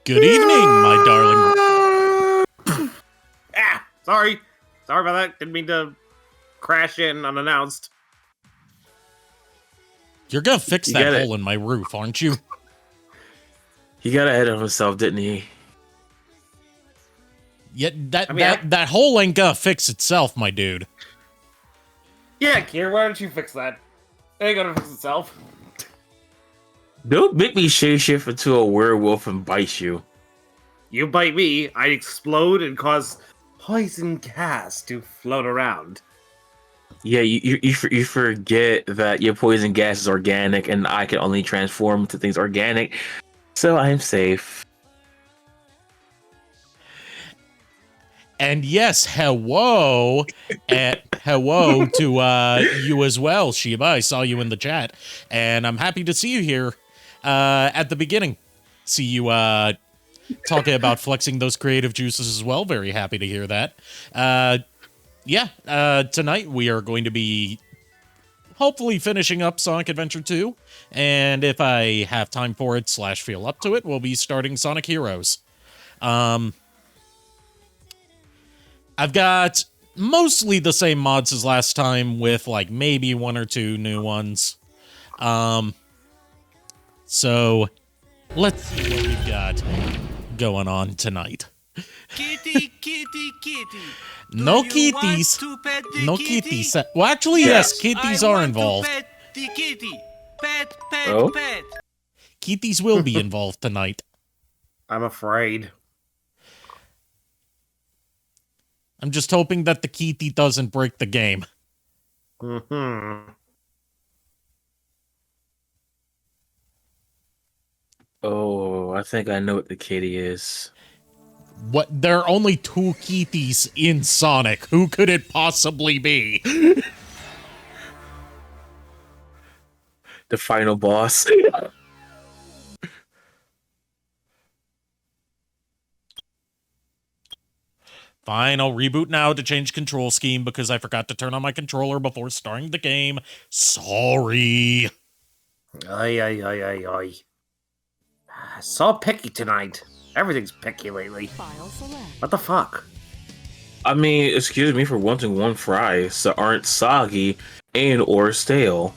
Good evening, my darling. Sorry about that. Didn't mean to crash in unannounced. You're gonna fix that hole in my roof, aren't you? He got ahead of himself, didn't he? Yeah, that hole ain't gonna fix itself, my dude. Yeah, Kier, why don't you fix that? It ain't gonna fix itself. Don't make me shapeshift into a werewolf and bite you. You bite me, I'd explode and cause poison gas to float around. Yeah, you forget that your poison gas is organic and I can only transform into things organic, so I'm safe. And yes, hello, and hello to you as well, Shiba. I saw you in the chat, and I'm happy to see you here at the beginning. See you talking about flexing those creative juices as well. Very happy to hear that. Tonight we are going to be hopefully finishing up Sonic Adventure 2, and if I have time for it / feel up to it, we'll be starting Sonic Heroes. I've got mostly the same mods as last time with like maybe one or two new ones. So let's see what we've got going on tonight. Kitty. No kitties. No kitties. Well, actually, yes, kitties are involved. Pet the kitty. Pet. Kitties will be involved tonight. I'm afraid. I'm just hoping that the kitty doesn't break the game. Mm-hmm. Oh, I think I know what the kitty is. What? There are only two kitties in Sonic. Who could it possibly be? The final boss. Fine, I'll reboot now to change control scheme because I forgot to turn on my controller before starting the game. Sorry. Ay. So picky tonight. Everything's picky lately. What the fuck? I mean, excuse me for wanting one fries that aren't soggy and or stale.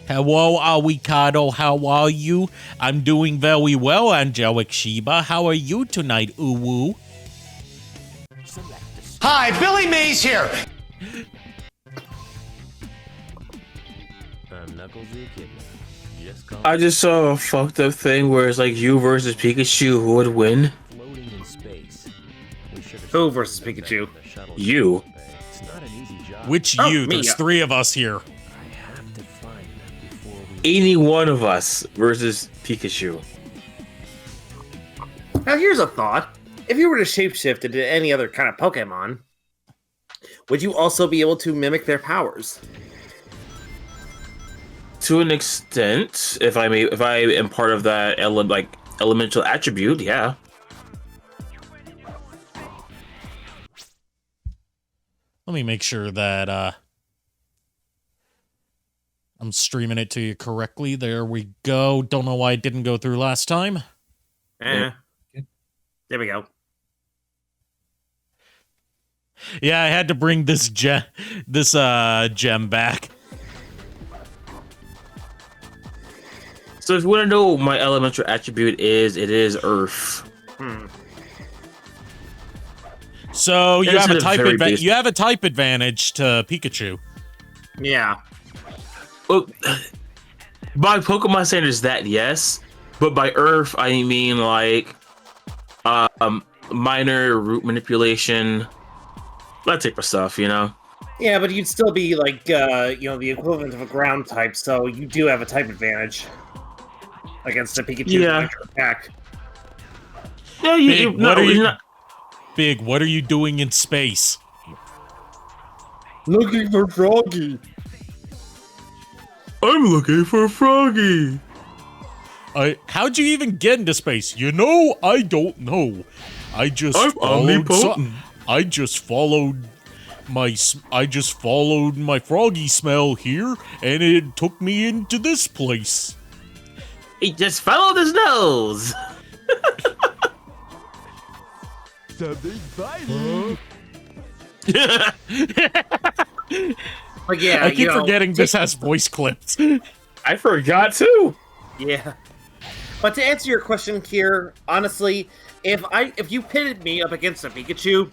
Hello, Arikado, how are you? I'm doing very well, Angelic Shiba. How are you tonight, Uwu? Hi, Billy Mays here! I just saw a fucked up thing where it's like you versus Pikachu, who would win? Who versus Pikachu? You. Which Oh, you? me. There's three of us here. Any one of us versus Pikachu. Now here's a thought. If you were to shapeshift into any other kind of Pokemon, would you also be able to mimic their powers? To an extent, if I am part of that elemental attribute, yeah. Let me make sure that I'm streaming it to you correctly. There we go. Don't know why it didn't go through last time. There we go. Yeah, I had to bring this gem back. So if you want to know what my elemental attribute is, it is Earth. So you have a type basic. you have a type advantage to Pikachu. Yeah. Well, by Pokemon standards, that yes, but by Earth I mean like minor root manipulation, that type of stuff, you know. Yeah, but you'd still be like the equivalent of a ground type, so you do have a type advantage against a Pikachu attack. Yeah, Big, what are you doing in space? Looking for Froggy. I'm looking for Froggy. How'd you even get into space? You know, I don't know. I just followed my Froggy smell here, and it took me into this place. He just followed his nose. But yeah, I keep forgetting this has voice clips. I forgot too. Yeah. But to answer your question, Kier, honestly, if you pitted me up against a Pikachu,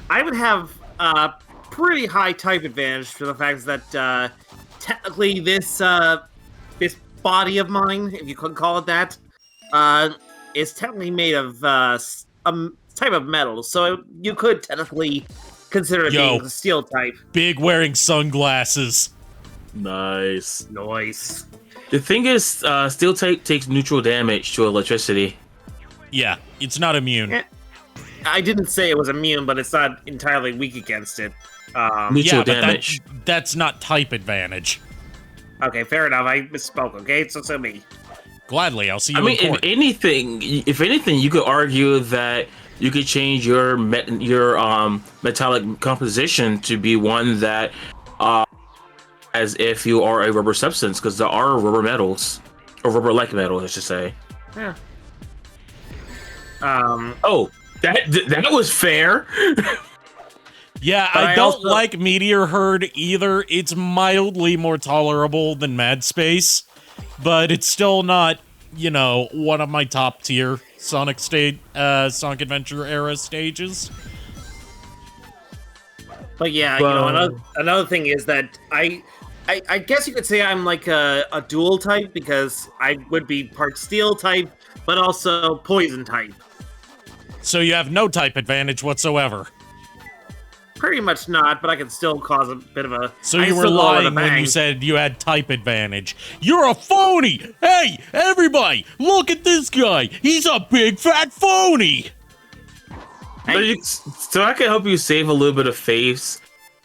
I would have a pretty high type advantage for the fact that technically this body of mine, if you could call it that, is technically made of a type of metal, so you could technically consider it being the steel type. Big wearing sunglasses. Nice. Nice. The thing is, steel type takes neutral damage to electricity. Yeah, it's not immune. I didn't say it was immune, but it's not entirely weak against it. Neutral Yeah, but damage. that's not type advantage. Okay, fair enough. I misspoke. Okay, so me. Gladly, I'll see you I mean, in court. if anything, you could argue that you could change your metallic composition to be one that, as if you are a rubber substance, because there are rubber metals, or rubber-like metals, I should say. Yeah. Oh, that was fair. Yeah, But I I don't also- like Meteor Herd either. It's mildly more tolerable than Mad Space, but it's still not, one of my top tier Sonic Adventure era stages. But yeah, another thing is that I guess you could say I'm like a dual type because I would be part steel type, but also poison type. So you have no type advantage whatsoever. Pretty much not, but I can still cause a bit of a. So I you can were still lower the lying when you bang. said you had type advantage. You're a phony! Hey, everybody, look at this guy! He's a big fat phony! So I can help you save a little bit of face.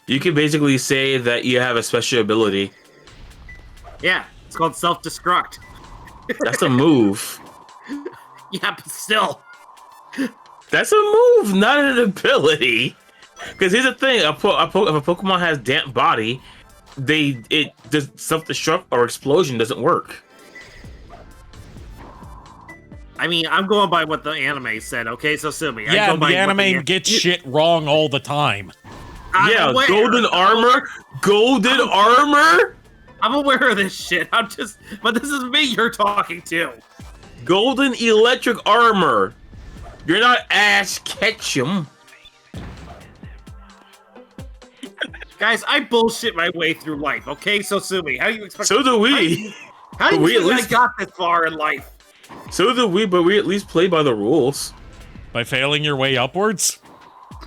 You can basically say that you have a special ability. Yeah, it's called self-destruct. That's a move. Yeah, but still. That's a move, not an ability. Because here's the thing: if a Pokemon has damp body, it does self-destruct or explosion doesn't work. I mean, I'm going by what the anime said. Okay, so sue me. I Yeah, go by the what anime gets shit wrong all the time. Yeah, aware. golden armor. Golden armor. I'm aware of this shit. But this is me you're talking to. Golden electric armor. You're not Ash Ketchum. Guys, I bullshit my way through life, okay? So sue me. How do you expect? So do we. How do we you at think I least- got this far in life? So do we, but we at least play by the rules. By failing your way upwards?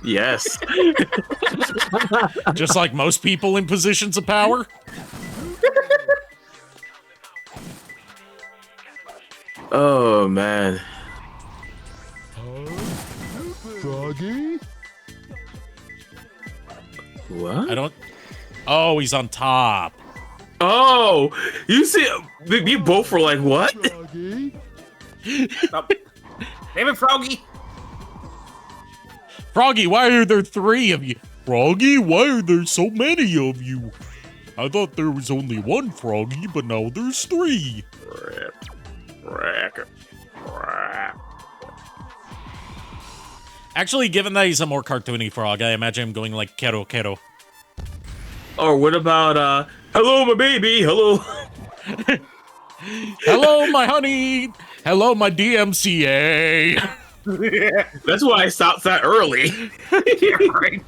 Yes. Just like most people in positions of power? Oh man. Froggy? What? I don't... Oh, he's on top. Oh, you see, you both were like, what? Froggy? Oh. Damn it, Froggy! Froggy, why are there 3 of you? Froggy, why are there so many of you? I thought there was only 1 Froggy, but now there's 3. Actually, given that he's a more cartoony frog, I imagine him going like Kero Kero. Or what about, hello, my baby, hello. Hello, my honey! Hello, my DMCA! That's why I stopped that early. Yeah, right.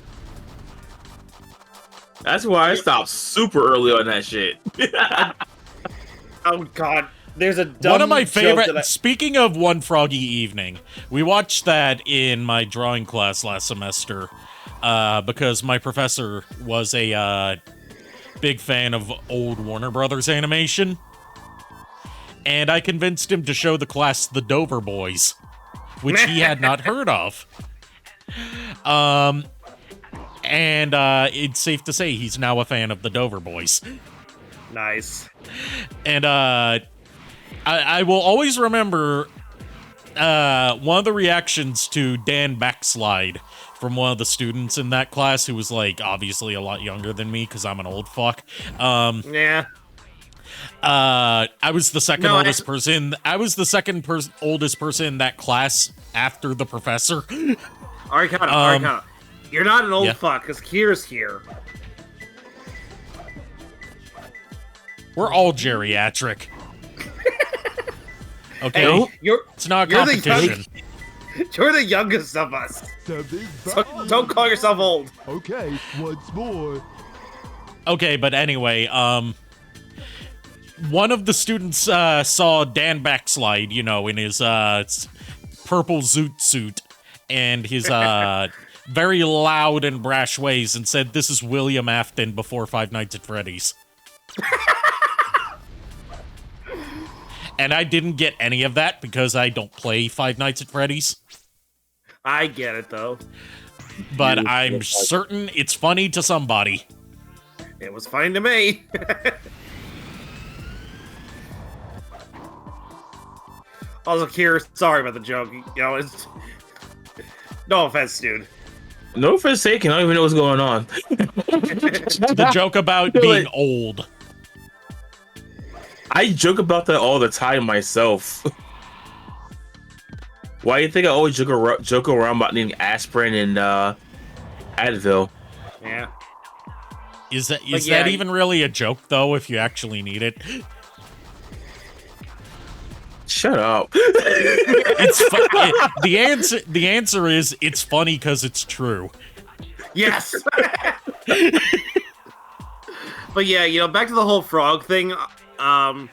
That's why I stopped super early on that shit. Oh god, there's a dumb One of my joke favorite. that Speaking of One Froggy Evening, we watched that in my drawing class last semester because my professor was a big fan of old Warner Brothers animation, and I convinced him to show the class the Dover Boys, which he had not heard of. And it's safe to say he's now a fan of the Dover Boys. nice. And I will always remember one of the reactions to Dan Backslide from one of the students in that class who was like obviously a lot younger than me because I'm an old fuck. Yeah. I was the second No, oldest person. I was the second oldest person in that class after the professor. Arikado. You're not an old yeah. fuck, because Kier's here. We're all geriatric. Okay, Hey, it's not a you're the competition. You're the youngest of us. The big So buggy. don't call yourself old. Okay, once more. Okay, but anyway, one of the students saw Dan backslide, you know, in his purple zoot suit and his very loud and brash ways, and said, "This is William Afton before Five Nights at Freddy's." And I didn't get any of that because I don't play Five Nights at Freddy's. I get it, though. But I'm certain it's funny to somebody. It was fine to me. Also, Kier, sorry about the joke. You know, it's... No offense, dude. No offense taken. I don't even know what's going on. The joke about being old. I joke about that all the time myself. Why do you think I always joke around about needing aspirin and Advil? Yeah. Is that yeah, even really a joke though? If you actually need it, Shut up. it's the answer is it's funny because it's true. Yes. But yeah, you know, back to the whole frog thing. An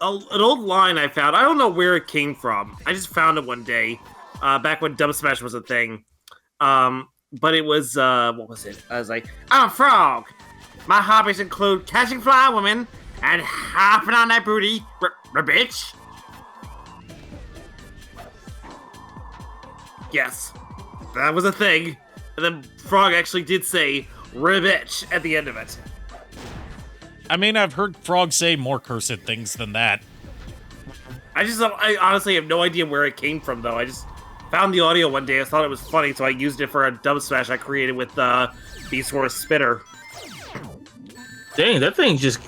old line I found. I don't know where it came from. I just found it one day, back when Dub Smash was a thing. But it was what was it? I was like, I'm a frog. My hobbies include catching fly women and hopping on that booty, bitch. Yes, that was a thing. And then Frog actually did say "bitch" at the end of it. I mean, I've heard frogs say more cursed things than that. I honestly have no idea where it came from, though. I just found the audio one day. I thought it was funny, so I used it for a dub smash I created with Beast Wars Spitter. Dang, that thing just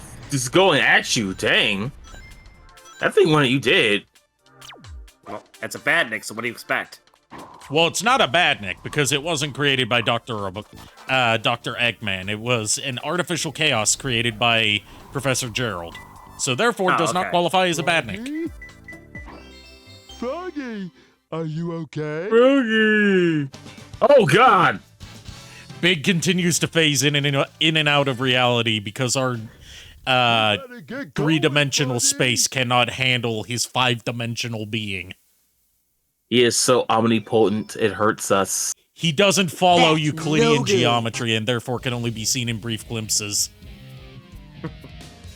going at you. Dang. That thing won it, you did. Well, that's a bad Nick, so what do you expect? Well, it's not a bad Nick because it wasn't created by Dr. Eggman. It was an artificial chaos created by Professor Gerald. So therefore, it does not okay. qualify as a bad Nick. Froggy, are you okay? Froggy. Oh, God. Big continues to phase in and out of reality because our Better get going, three-dimensional Froggy. space cannot handle his five-dimensional being. He is so omnipotent, it hurts us. He doesn't follow That's Euclidean no good. geometry and therefore can only be seen in brief glimpses.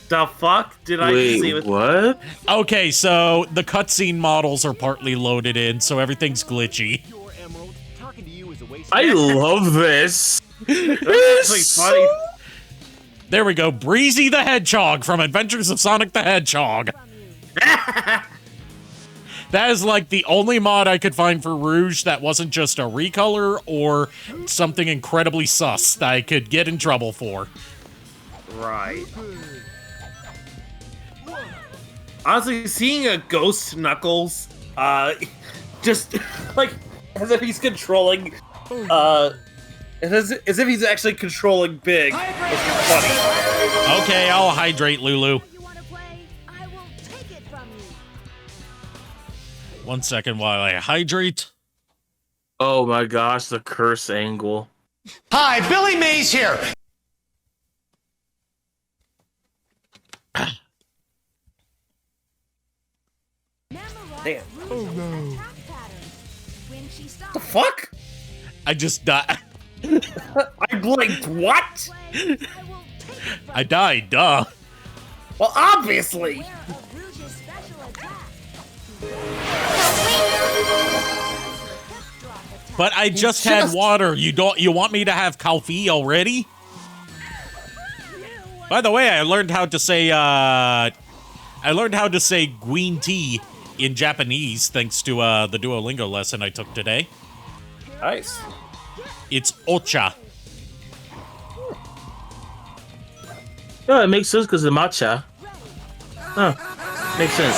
The fuck did I just see? Wait, what? Okay, so the cutscene models are partly loaded in, so everything's glitchy. Your Emerald, talking to you is a waste I love this. It's actually funny. There we go, Breezy the Hedgehog from Adventures of Sonic the Hedgehog. That is like the only mod I could find for Rouge that wasn't just a recolor or something incredibly sus that I could get in trouble for. Right. Honestly, seeing a ghost Knuckles, just like as if he's controlling, as if he's actually controlling Big. It's funny. Okay, I'll hydrate Lulu. You want to play? I will take it from you. 1 second while I hydrate. Oh my gosh, the curse angle. Hi, Billy Mays here. Damn. Oh no. When she stops, The fuck? I just died. I blinked. What? I will take it from I died, duh. Well, obviously. Aware of Rouge's special attack. But I just had water. You want me to have coffee already? By the way, I learned how to say green tea in Japanese thanks to the Duolingo lesson I took today. Nice. It's ocha. Yeah, it makes sense because of matcha. Huh. Makes sense.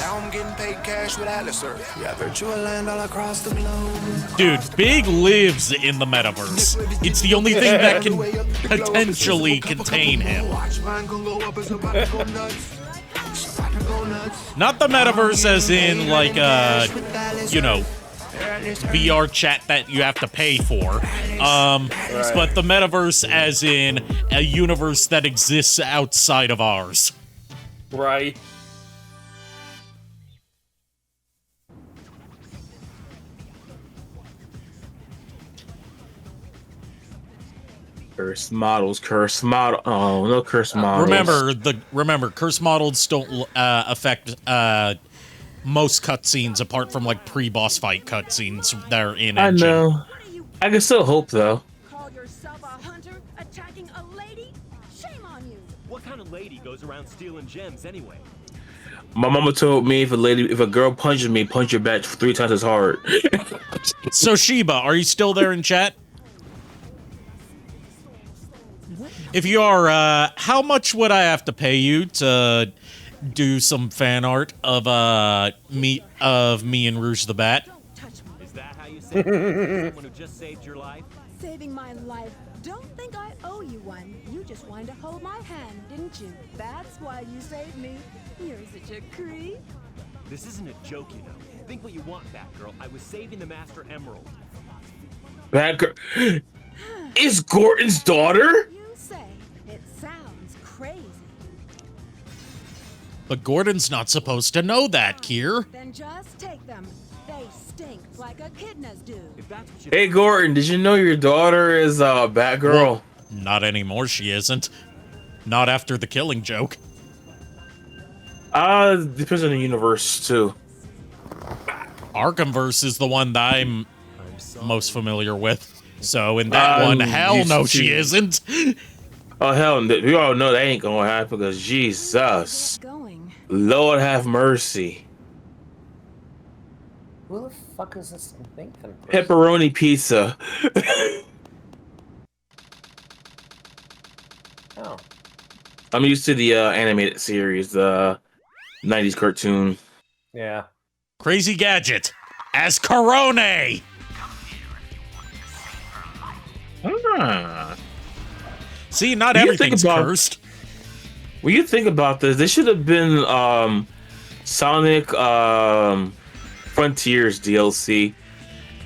Now I'm getting paid cash with Alistair. Yeah, virtual land all across the globe. Dude, Big lives in the metaverse. It's the only thing that can potentially contain him. Not the metaverse as in, like, you know, VR chat that you have to pay for. But the metaverse as in a universe that exists outside of ours. Right. Cursed models, cursed model. Oh, no cursed models. Remember, curse models don't affect most cutscenes apart from like pre-boss fight cutscenes that are in I engine. know. I can still hope though. Call yourself a hunter attacking a lady? Shame on you. What kind of lady goes around stealing gems anyway? My mama told me if a girl punches me, punch her back 3 times as hard. So Sheba, are you still there in chat? If you are, how much would I have to pay you to do some fan art of me and Rouge the Bat? Don't touch me. Is that how you say it? Someone who just saved your life? Saving my life. Don't think I owe you one. You just wanted to hold my hand, didn't you? That's why you saved me. You're such a creep. This isn't a joke, you know. Think what you want, Batgirl. I was saving the Master Emerald. Batgirl is Gordon's daughter? You say. It sounds crazy. But Gordon's not supposed to know that, Kier. Then just take them. They stink like echidnas do. If that's what you Hey Gordon, did you know your daughter is Batgirl? Well, not anymore, she isn't. Not after the Killing Joke. Depends on the universe too. Arkhamverse is the one that I'm most familiar with. So in that one, hell no, she isn't. Oh hell, we all know that ain't gonna happen because Jesus, Going. Lord have mercy. Who the fuck is this Nathan? Pepperoni pizza. Oh. I'm used to the animated series, the 90s cartoon. Yeah. Crazy Gadget as Corone. Ah. See, not When you think everything's about- cursed. When you think about this should have been Sonic Frontiers DLC.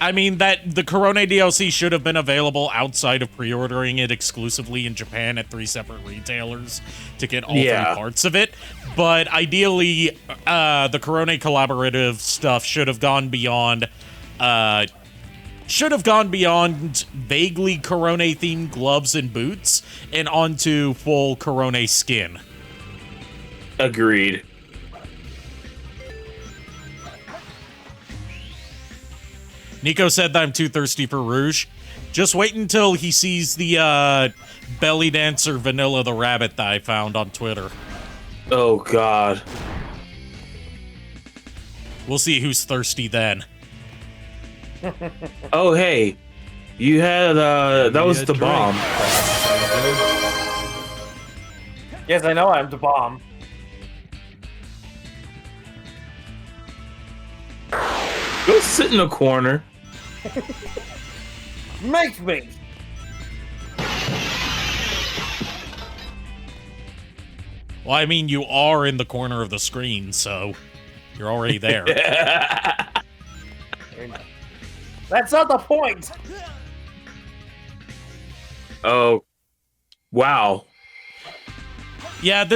I mean, that the Corone DLC should have been available outside of pre-ordering it exclusively in Japan at 3 separate retailers to get all 3 parts of it. But ideally, the Corone collaborative stuff should have gone beyond vaguely Corone-themed gloves and boots and onto full Corone skin. Agreed. Nico said that I'm too thirsty for Rouge. Just wait until he sees the belly dancer Vanilla the Rabbit that I found on Twitter. Oh God. We'll see who's thirsty then. Oh hey, you had that was the bomb. Yes, I know I'm the bomb. Go sit in a corner. Make me! Well, I mean, you are in the corner of the screen, so you're already there. That's not the point! Oh, wow. Yeah,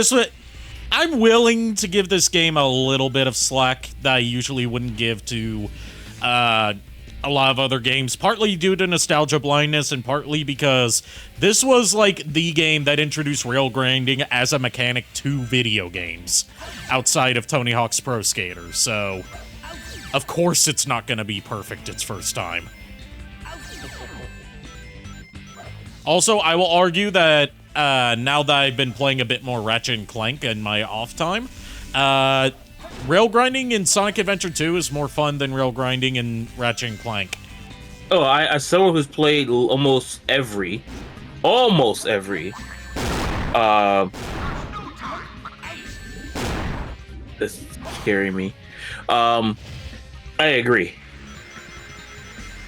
I'm willing to give this game a little bit of slack that I usually wouldn't give to a lot of other games, partly due to nostalgia blindness and partly because this was like the game that introduced rail grinding as a mechanic to video games outside of Tony Hawk's Pro Skater. So, of course it's not going to be perfect its first time. Also, I will argue that now that I've been playing a bit more Ratchet and Clank in my off time, rail grinding in Sonic Adventure 2 is more fun than rail grinding in Ratchet and Clank. Oh, as someone who's played almost every almost every this is scaring me. I agree.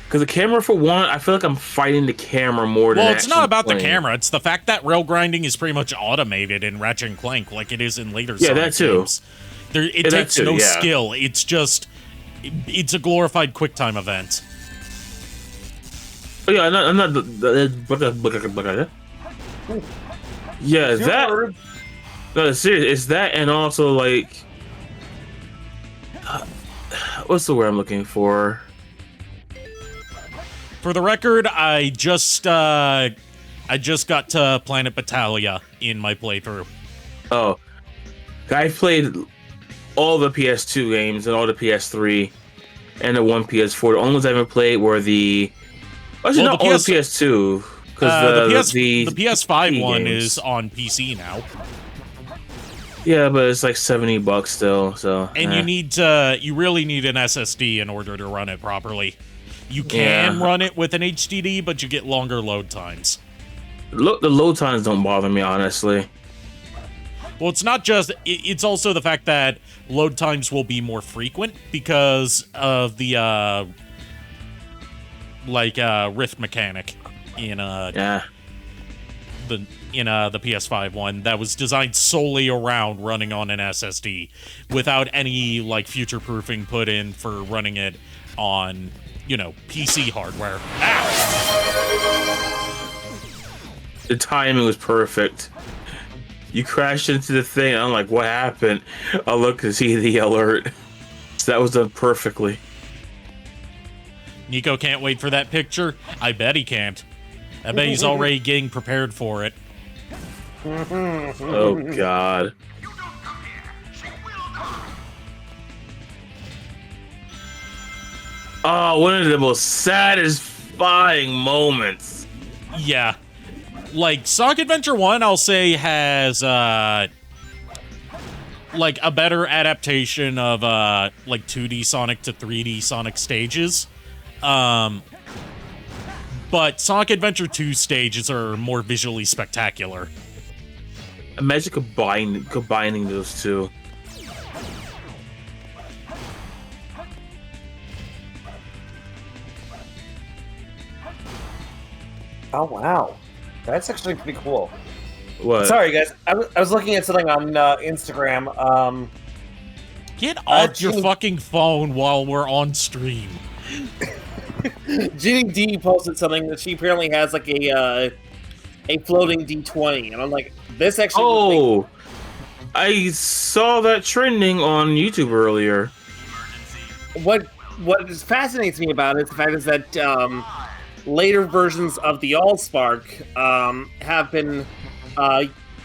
Because the camera, for one, I feel like I'm fighting the camera more than. Well, it's not about playing. the camera. It's the fact that rail grinding is pretty much automated in Ratchet and Clank, like it is in later Yeah, Sonic that too. games. It takes no skill. It's just, it's a glorified QuickTime event. Oh, yeah, I'm not. Yeah, that. No, serious. It's that, and also like, what's the word I'm looking for? For the record, I just got to Planet Battaglia in my playthrough. Oh, I played all the PS2 games and all the PS3 and the one PS4. The only ones I haven't played were the. Actually, Well, not the all PS the PS2 because the the PS5 one games. is on PC now, Yeah, but it's like $70 still. So and you really need an SSD in order to run it properly. You can Yeah. run it with an HDD, but you get longer load times. Look, the load times don't bother me honestly. Well, it's not just, it's also the fact that load times will be more frequent because of the rift mechanic in Yeah. the PS5 one that was designed solely around running on an SSD without any like future proofing put in for running it on, PC hardware. The timing was perfect. You crashed into the thing, and I'm like, what happened? I look to see the alert. So that was done perfectly. Nico can't wait for that picture. I bet he can't. I bet he's already getting prepared for it. Oh, God. Oh, one of the most satisfying moments. Yeah. Like, Sonic Adventure 1, I'll say, has, like, a better adaptation of, like, 2D Sonic to 3D Sonic stages. But Sonic Adventure 2 stages are more visually spectacular. Imagine combining those two. Oh wow, that's actually pretty cool. What? Sorry guys, I was looking at something on Instagram. Get off your Genie- fucking phone while we're on stream. Ginny D posted something that she apparently has like a floating D20, and I'm like, this actually. Oh, I saw that trending on YouTube earlier. What fascinates me about it is the fact is that later versions of the Allspark have been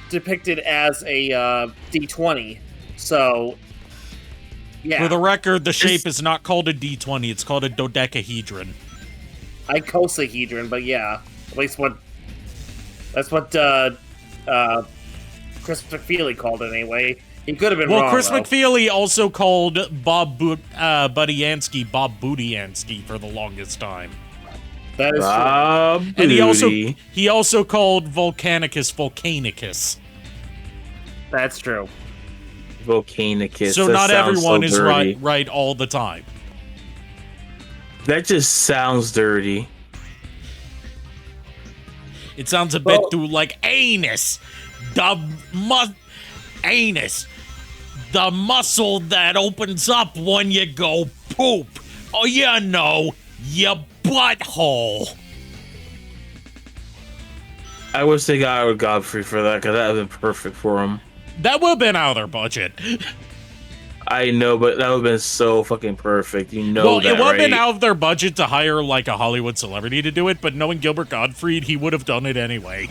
depicted as a D20. So, yeah. For the record, the shape is not called a D20, it's called a dodecahedron. Icosahedron, but yeah, at least that's what Chris McFeely called it anyway. He could have been wrong. Chris though. McFeely also called Budiansky Bob Budiansky for the longest time. That is true. And he also called Volcanicus Volcanicus. That's true. Volcanicus. So that not sounds everyone so is dirty. right all the time. That just sounds dirty. It sounds a bit too like anus. Anus. The muscle that opens up when you go poop. Oh, you know, your butthole. I wish they got with Godfrey for that, because that would have been perfect for him. That would have been out of their budget. I know, but that would have been so fucking perfect. You know Well, that, it would have been right? out of their budget to hire, like, a Hollywood celebrity to do it, but knowing Gilbert Gottfried, he would have done it anyway.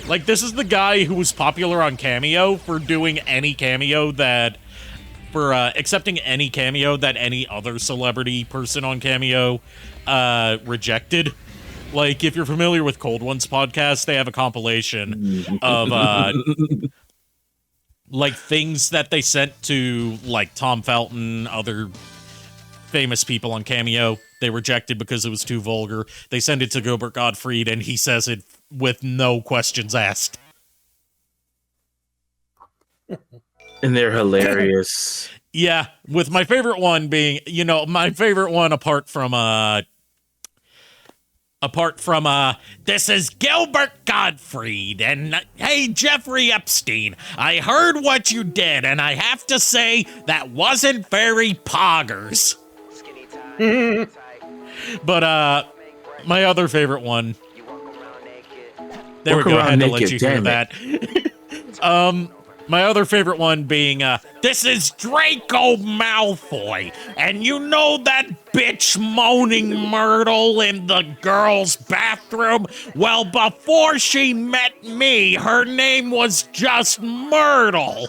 Like, this is the guy who was popular on Cameo for doing any cameo that... For accepting any cameo that any other celebrity person on Cameo rejected. Like, if you're familiar with Cold One's podcast, they have a compilation of, like, things that they sent to, like, Tom Felton, other famous people on Cameo. They reject it because it was too vulgar. They send it to Gilbert Gottfried, and he says it with no questions asked. And they're hilarious. Yeah, with my favorite one being, my favorite one apart from this is Gilbert Gottfried, and hey, Jeffrey Epstein, I heard what you did, and I have to say, that wasn't very poggers. But, my other favorite one, there we go, I had to let you hear that. My other favorite one being, this is Draco Malfoy, and you know that bitch moaning Myrtle in the girls' bathroom? Well, before she met me, her name was just Myrtle.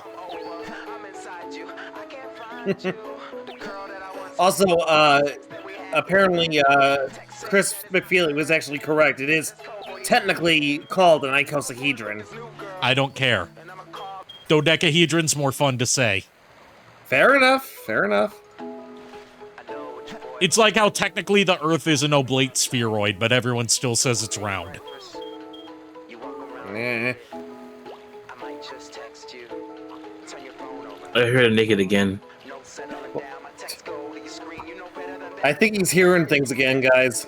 Also, apparently, Chris McFeely was actually correct. It is technically called an icosahedron. I don't care. Dodecahedron's more fun to say. Fair enough. Fair enough. It's like how technically the Earth is an oblate spheroid, but everyone still says it's round. Eh. I heard it naked again. I think he's hearing things again, guys.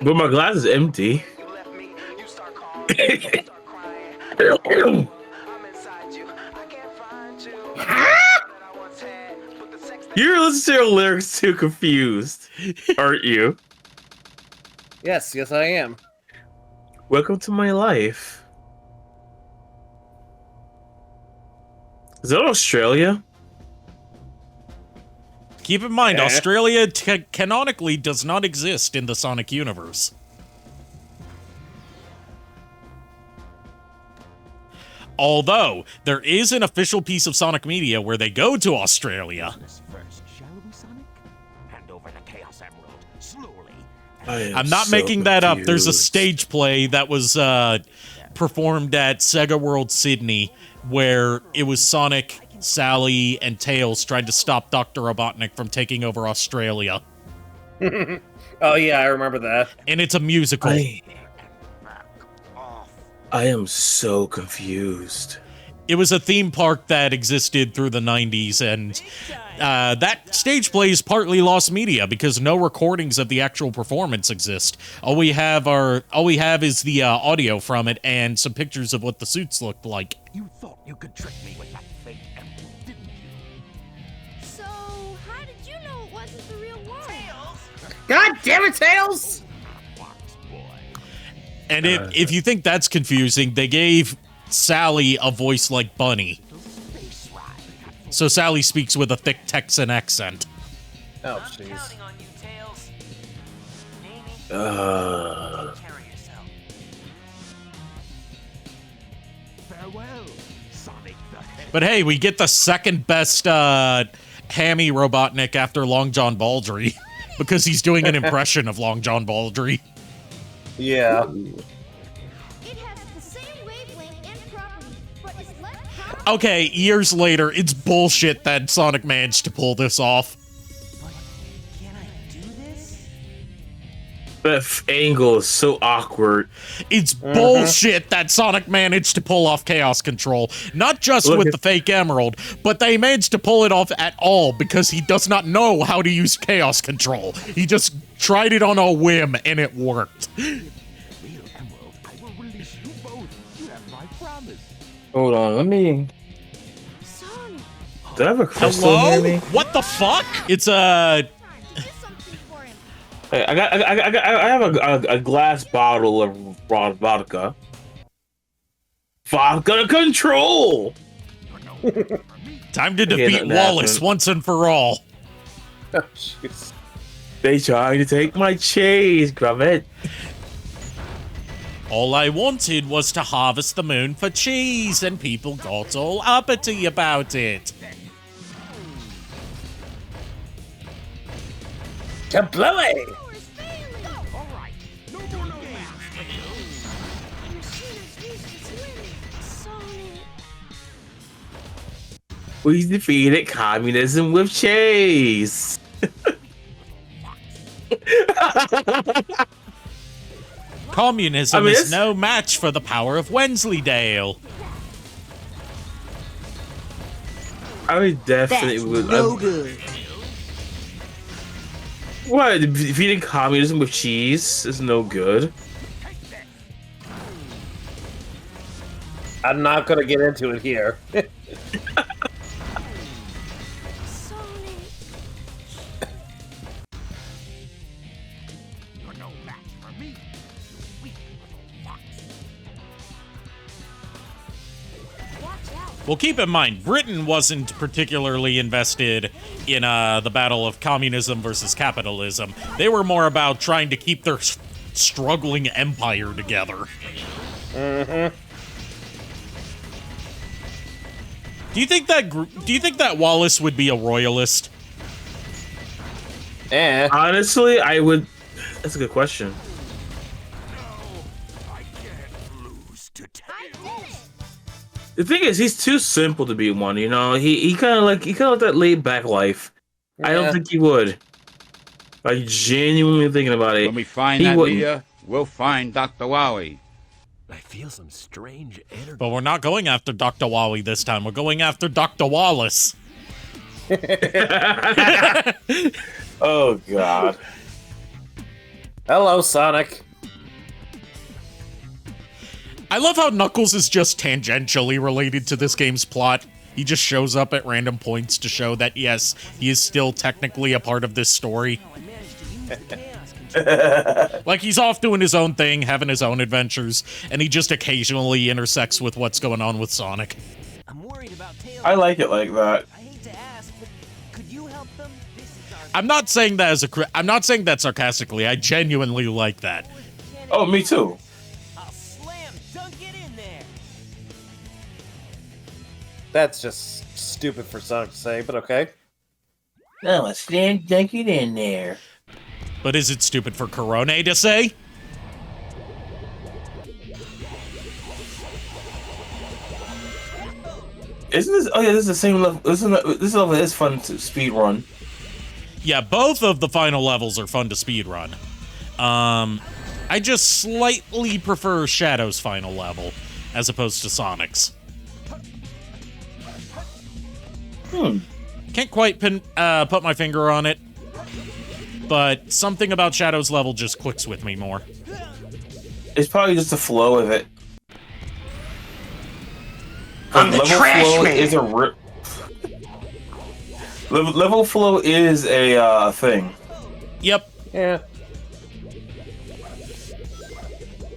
But my glass is empty. You're listening to lyrics too confused, aren't you? Yes, I am. Welcome to my life. Is that Australia? Keep in mind, Australia canonically does not exist in the Sonic universe. Although, there is an official piece of Sonic media where they go to Australia. I'm not making that up. There's a stage play that was performed at Sega World Sydney where it was Sonic, Sally, and Tails tried to stop Dr. Robotnik from taking over Australia. Oh yeah, I remember that. And it's a musical. I am so confused. It was a theme park that existed through the 90s, and that stage play is partly lost media because no recordings of the actual performance exist. All we have is the audio from it and some pictures of what the suits looked like. You thought you could trick me with that fake emerald, didn't you? So, how did you know it wasn't the real one? God damn it, Tails! And if you think that's confusing, they gave Sally a voice like Bunny. So Sally speaks with a thick Texan accent. Oh, jeez. But hey, we get the second best hammy Robotnik after Long John Baldry because he's doing an impression of Long John Baldry. Yeah. It has the same wavelength and property, but it's less powerful. Okay, years later, it's bullshit that Sonic managed to pull this off. Can I do this? That angle is so awkward. It's bullshit that Sonic managed to pull off Chaos Control. Not just with the fake emerald, but they managed to pull it off at all because he does not know how to use Chaos Control. He just tried it on a whim and it worked. Hold on, let me. Sonic, Do I have a crystal Hello? near me? What the fuck? It's get something for him. Hey, I have a glass bottle of raw vodka. Vodka control. time to defeat Wallace once and for all. Oh, jeez. They trying to take my cheese, Grummet. All I wanted was to harvest the moon for cheese, and people got all uppity about it. Kablooey! Power is failing. All right, no more no The machine is used to swimming. Sonic. We defeated communism with Chase. Communism I mean, is it's- no match for the power of Wensleydale. I definitely would. No good. What? Defeating communism with cheese is no good. I'm not gonna get into it here. Well, keep in mind, Britain wasn't particularly invested in the battle of communism versus capitalism. They were more about trying to keep their struggling empire together. Mm-hmm. Do you think that Wallace would be a royalist? Honestly, I would. That's a good question. The thing is, he's too simple to be one. You know, he kind of like that laid back life. I don't think he would. Like genuinely thinking about it. When we find he that wouldn't. Leah, we'll find Dr. Wowie. I feel some strange energy. But we're not going after Dr. Wowie this time. We're going after Dr. Wallace. Oh God. Hello, Sonic. I love how Knuckles is just tangentially related to this game's plot. He just shows up at random points to show that, yes, he is still technically a part of this story. Like, he's off doing his own thing, having his own adventures, and he just occasionally intersects with what's going on with Sonic. I'm worried about Tails. I like it like that. I hate to ask, but could you help them? This is our I'm not saying that I'm not saying that sarcastically. I genuinely like that. Oh, me too. I'll slam dunk it in there. That's just stupid for Sonic to say, but okay. No, I stand dunk it in there. But is it stupid for Corone to say? Isn't this? Oh yeah, this is the same level. This level is fun to speed run. Yeah, both of the final levels are fun to speedrun. I just slightly prefer Shadow's final level as opposed to Sonic's. Can't quite put my finger on it, but something about Shadow's level just clicks with me more. It's probably just the flow of it. I'm the level trash flow man. is a level flow is a thing. Yep. Yeah.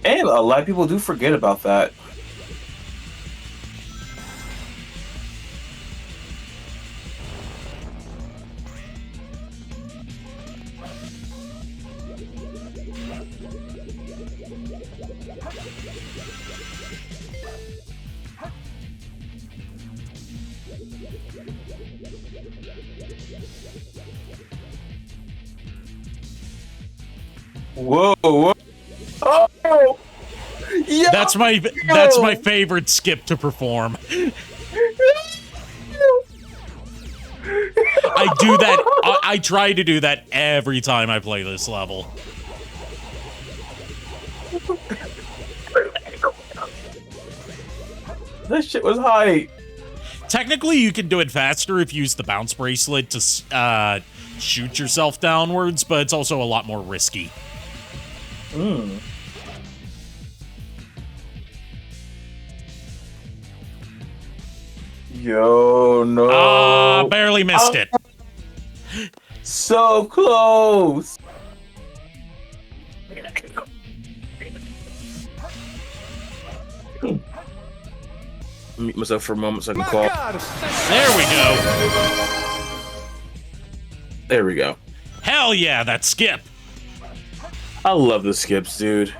And a lot of people do forget about that. Whoa, whoa. Oh! Yeah! That's my favorite skip to perform. I do that. I try to do that every time I play this level. That shit was hype. Technically, you can do it faster if you use the bounce bracelet to shoot yourself downwards, but it's also a lot more risky. Yo, no. Barely missed it. So close. Mute myself for a moment so I can call. There we go. There we go. Hell yeah, that skip. I love the skips, dude.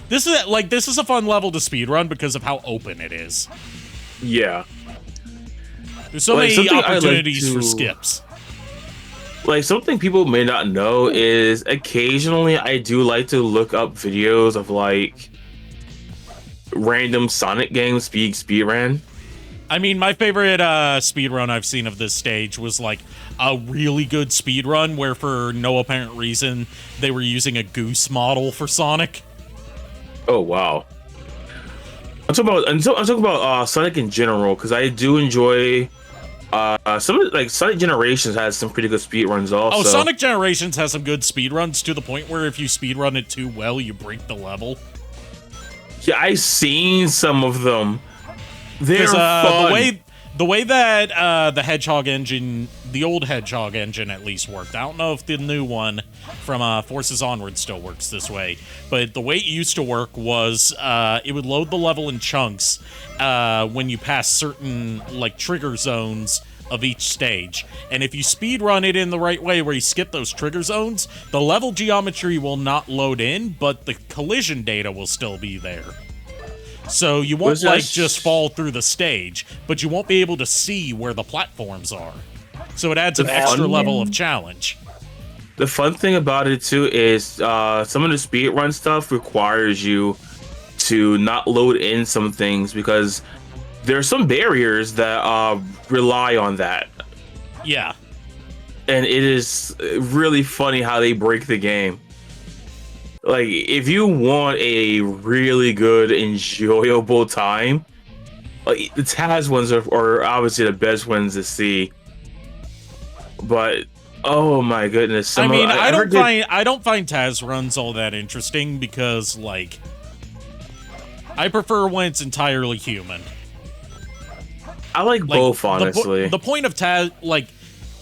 This is a fun level to speedrun because of how open it is. Yeah. There's so Like, many something I like opportunities for to- skips. Like, something people may not know is occasionally I do like to look up videos of, like, random Sonic games speedrun. I mean, my favorite speedrun I've seen of this stage was like a really good speedrun where for no apparent reason they were using a goose model for Sonic. Oh wow. I'm talking about Sonic in general because I do enjoy some of like Sonic Generations has some pretty good speedruns also. Oh, Sonic Generations has some good speedruns to the point where if you speedrun it too well, you break the level. Yeah, I've seen some of them. They're fun. The way that the Hedgehog engine, the old Hedgehog engine at least worked. I don't know if the new one from Forces Onward still works this way, but the way it used to work was it would load the level in chunks when you pass certain like trigger zones of each stage. And if you speed run it in the right way where you skip those trigger zones, the level geometry will not load in, but the collision data will still be there. So you won't like just fall through the stage, but you won't be able to see where the platforms are. So it adds an extra level of challenge. The fun thing about it too is some of the speedrun stuff requires you to not load in some things because there are some barriers that rely on that. Yeah. And it is really funny how they break the game. Like, if you want a really good, enjoyable time, like the Taz ones are obviously the best ones to see. But oh my goodness! I don't find Taz runs all that interesting because like I prefer when it's entirely human. I like both, honestly. The point of Taz, like,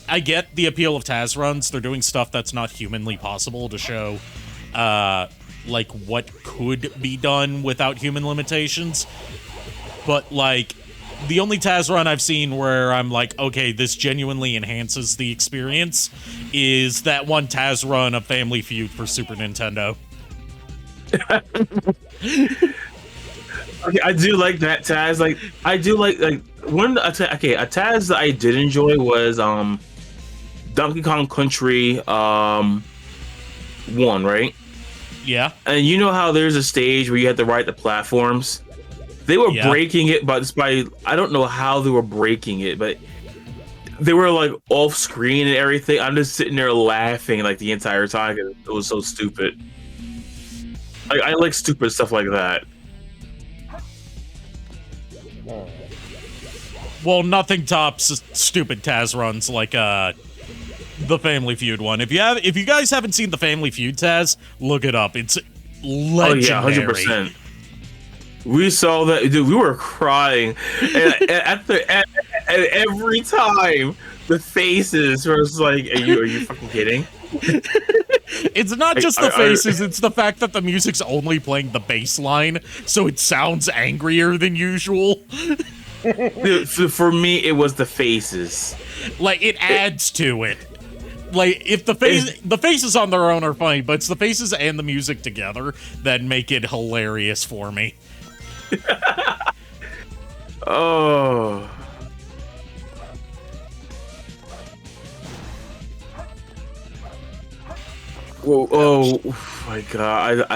I get the appeal of Taz runs. They're doing stuff that's not humanly possible to show. Like what could be done without human limitations, but like the only Taz run I've seen where I'm like, okay, this genuinely enhances the experience is that one Taz run of Family Feud for Super Nintendo. Okay, I do like that Taz. Like, I do like one. Okay, a Taz that I did enjoy was Donkey Kong Country 1, right? Yeah. And you know how there's a stage where you have to ride the platforms? They were breaking it, but I don't know how they were breaking it, but they were like off screen and everything. I'm just sitting there laughing like the entire time because it was so stupid. I like stupid stuff like that. Well, nothing tops stupid Taz runs like the Family Feud one. If you guys haven't seen the Family Feud Taz, look it up. It's legendary. Oh yeah, 100%. We saw that, dude. We were crying, and every time the faces was like, "Are you fucking kidding?" It's not just the faces; it's the fact that the music's only playing the bass line, so it sounds angrier than usual. Dude, for me, it was the faces. Like it adds to it. Like if the faces on their own are funny, but it's the faces and the music together that make it hilarious for me. Oh. Whoa, oh my god!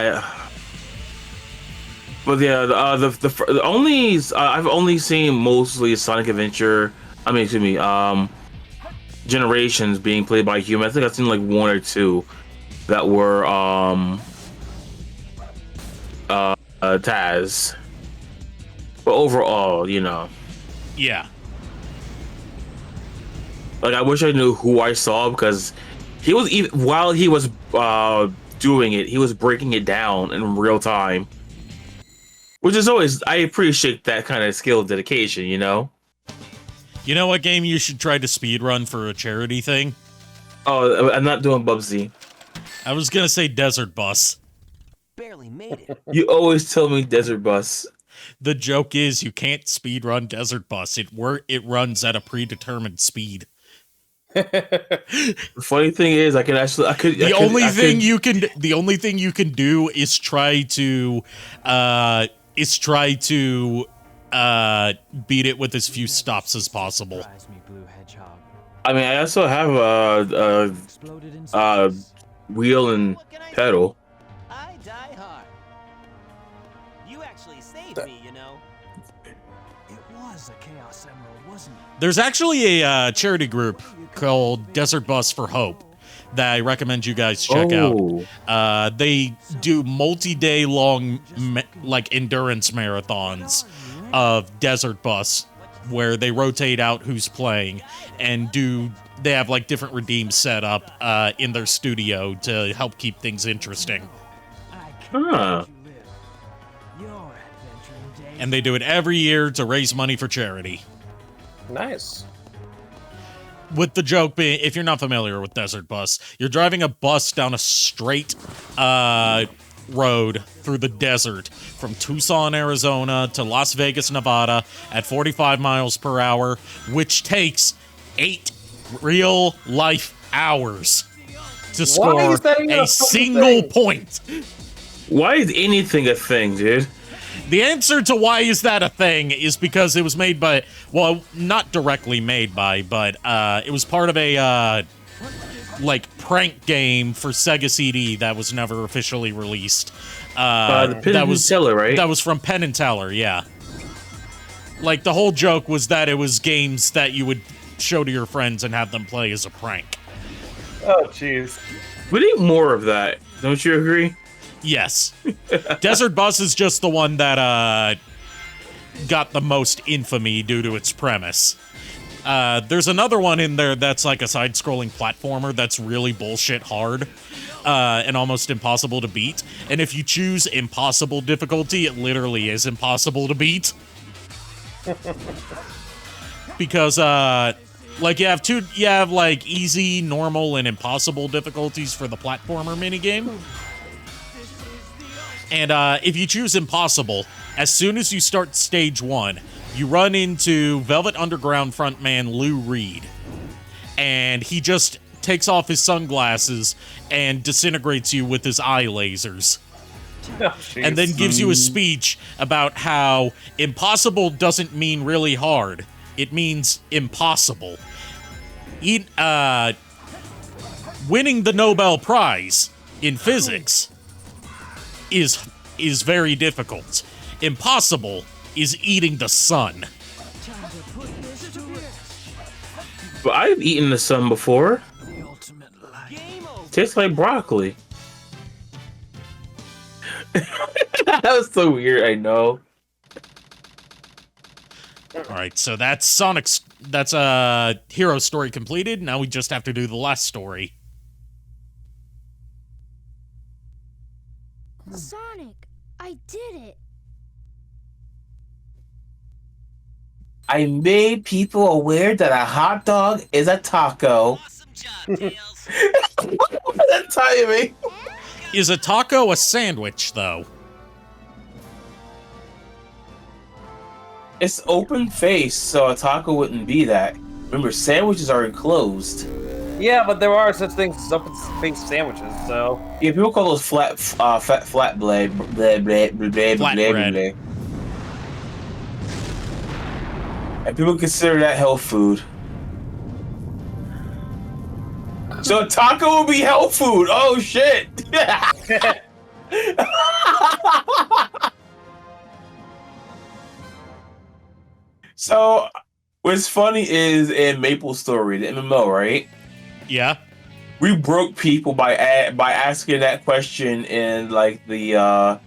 But yeah, the only I've only seen mostly Sonic Adventure. I mean, excuse me, Generations being played by human. I think I've seen like 1 or 2 that were Taz. But overall, you know. Yeah. Like I wish I knew who I saw because he was while he was doing it, he was breaking it down in real time. Which is always, I appreciate that kind of skill dedication, you know? You know what game you should try to speedrun for a charity thing? Oh, I'm not doing Bubsy. I was gonna say Desert Bus. Barely made it. You always tell me Desert Bus. The joke is you can't speedrun Desert Bus. It runs at a predetermined speed. The funny thing is, the only thing you can do is try to beat it with as few stops as possible. I mean, I also have a wheel and pedal. I die hard. You actually saved me, you know. It was a Chaos Emerald, wasn't it? There's actually a charity group called Desert Bus for Hope that I recommend you guys check out. They do multi-day long like endurance marathons of Desert Bus where they rotate out who's playing and they have like different redeems set up in their studio to help keep things interesting. Huh. And they do it every year to raise money for charity. Nice. With the joke being, if you're not familiar with Desert Bus, you're driving a bus down a straight road through the desert from Tucson, Arizona to Las Vegas, Nevada at 45 miles per hour, which takes 8 real life hours to score a single point. Why is anything a thing, dude? The answer to why is that a thing is because it was made by, well, not directly made by, but it was part of a like prank game for Sega CD that was never officially released. The Penn and Teller, right? That was from Penn and Teller, yeah. Like the whole joke was that it was games that you would show to your friends and have them play as a prank. Oh, jeez. We need more of that. Don't you agree? Yes. Desert Bus is just the one that got the most infamy due to its premise. There's another one in there that's like a side-scrolling platformer that's really bullshit hard and almost impossible to beat. And if you choose impossible difficulty, it literally is impossible to beat. Because like you have like easy, normal, and impossible difficulties for the platformer minigame. And if you choose impossible, as soon as you start stage 1, you run into Velvet Underground frontman Lou Reed. And he just takes off his sunglasses and disintegrates you with his eye lasers. Oh, and then gives you a speech about how impossible doesn't mean really hard. It means impossible. Winning the Nobel Prize in physics is very difficult. Impossible is eating the sun. But I've eaten the sun before. Tastes like broccoli. That was so weird, I know. Alright, so that's hero story completed. Now we just have to do the last story. Sonic, I did it. I made people aware that a hot dog is a taco. Awesome job, Tails. That timing. Is a taco a sandwich, though? It's open face, so a taco wouldn't be that. Remember, sandwiches are enclosed. Yeah, but there are such things as open space sandwiches, so... Yeah, people call those flat bread. And people consider that health food. So a taco will be health food. Oh shit! So what's funny is in Maple Story, the MMO, right? Yeah. We broke people by asking that question in like the